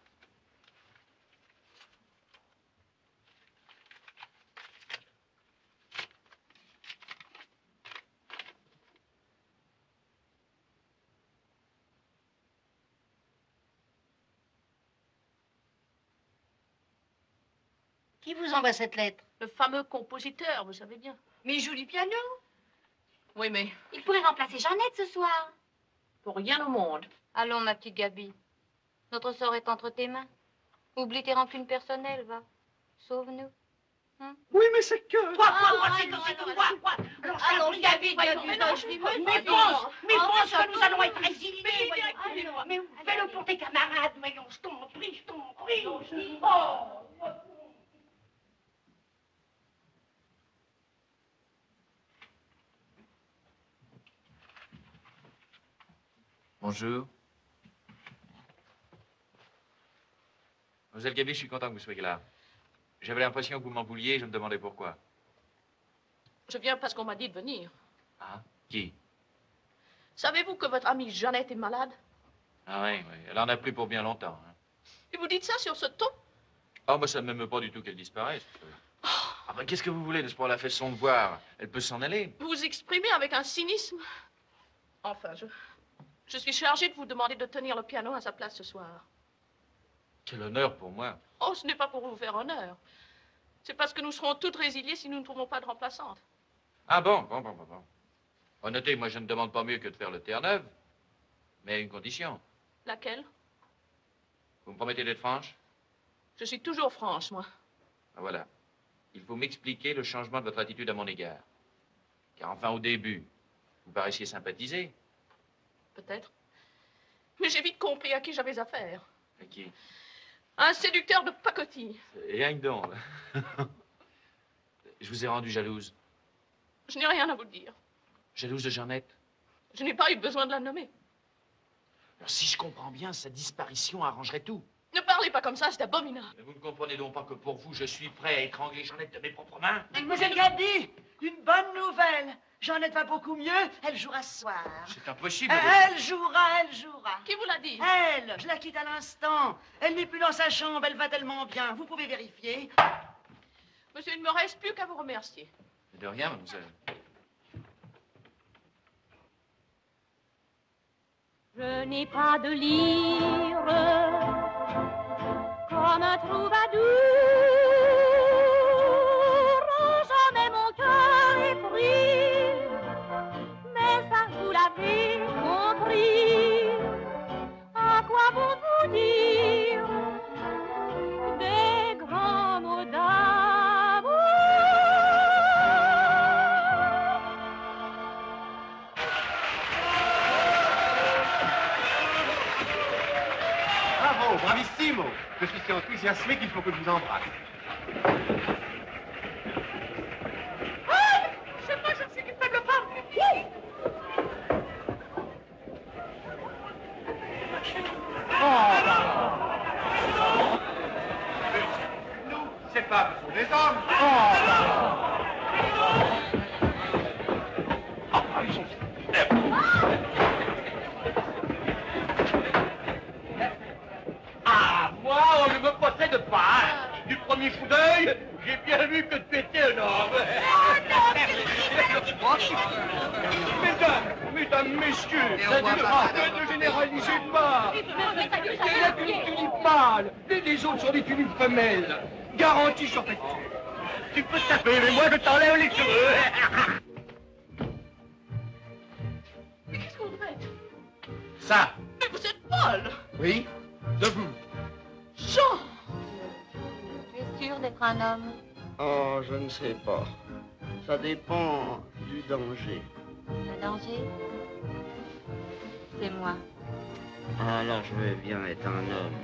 Qui vous envoie cette lettre? Le fameux compositeur, vous savez bien. Mais il joue du piano. Oui, mais Il pourrait remplacer Jeannette ce soir. pour rien au monde. Allons, ma petite Gaby. Notre sort est entre tes mains. Oublie tes rancunes personnelles, va. Sauve-nous. Oui, mais c'est que... Quoi? Allons, Gaby, Mais pense que nous allons être résiliés. Mais fais-le pour tes camarades, voyons. Je t'en prie. Oh. Bonjour. Mademoiselle Gaby, je suis content que vous soyez là. J'avais l'impression que vous m'en vouliez et je me demandais pourquoi. Je viens parce qu'on m'a dit de venir. Ah, qui? Savez-vous que votre amie Jeannette est malade? Ah oui, elle en a plus pour bien longtemps. Hein. Et vous dites ça sur ce ton? Oh, moi, ça ne m'aime pas du tout qu'elle disparaisse. Ah, ben, qu'est-ce que vous voulez, n'est-ce pas, la façon de voir? Elle peut s'en aller. Vous vous exprimez avec un cynisme. Enfin, je suis chargée de vous demander de tenir le piano à sa place ce soir. Quel honneur pour moi. Oh, ce n'est pas pour vous faire honneur. C'est parce que nous serons toutes résiliées si nous ne trouvons pas de remplaçante. Ah bon. Oh, notez, moi, je ne demande pas mieux que de faire le Terre-Neuve, mais à une condition. Laquelle? Vous me promettez d'être franche? Je suis toujours franche, moi. Ah, voilà. Il faut m'expliquer le changement de votre attitude à mon égard. Car enfin, au début, vous paraissiez sympathiser. Peut-être. Mais j'ai vite compris à qui j'avais affaire. À qui? Un séducteur de pacotille. Et rien que donc. Je vous ai rendu jalouse. Je n'ai rien à vous dire. Jalouse de Jeannette? Je n'ai pas eu besoin de la nommer. Alors, si je comprends bien, sa disparition arrangerait tout. Ne parlez pas comme ça, c'est abominable. Mais vous ne comprenez donc pas que pour vous, je suis prêt à étrangler Jeannette de mes propres mains? Mademoiselle Gaby, une bonne nouvelle. Jeannette va beaucoup mieux, elle jouera ce soir. C'est impossible. Elle jouera. Qui vous l'a dit? Elle, je la quitte à l'instant. Elle n'est plus dans sa chambre, elle va tellement bien. Vous pouvez vérifier. Monsieur, il ne me reste plus qu'à vous remercier. De rien, mademoiselle. Je n'ai pas de lyre comme un troubadour. Jamais mon cœur est pris, mais ça vous l'avez compris. À quoi bon vous dire des grands mots d'amour? Bravo, bravissimo. Je suis si enthousiasmé qu'il faut que je vous embrasse. Je sais pas, je ne suis qu'une faible femme. Nous, c'est pas, ce sont des hommes. Ils sont... Ah, moi, on ne me possède pas. Du premier coup d'œil, j'ai bien vu que tu étais un homme. Mesdames, messieurs, ne généralisez pas. Il n'y a qu'une tulipe mâle, les autres sont des tulipes femelles. Garantie sur facture. Tu peux taper, mais moi je t'enlève les cheveux. Mais qu'est-ce que vous faites? Ça. Mais vous êtes Paul! Oui, debout. Jean! Tu es sûr d'être un homme? Oh, je ne sais pas. Ça dépend du danger. Le danger? C'est moi. Alors je veux bien être un homme.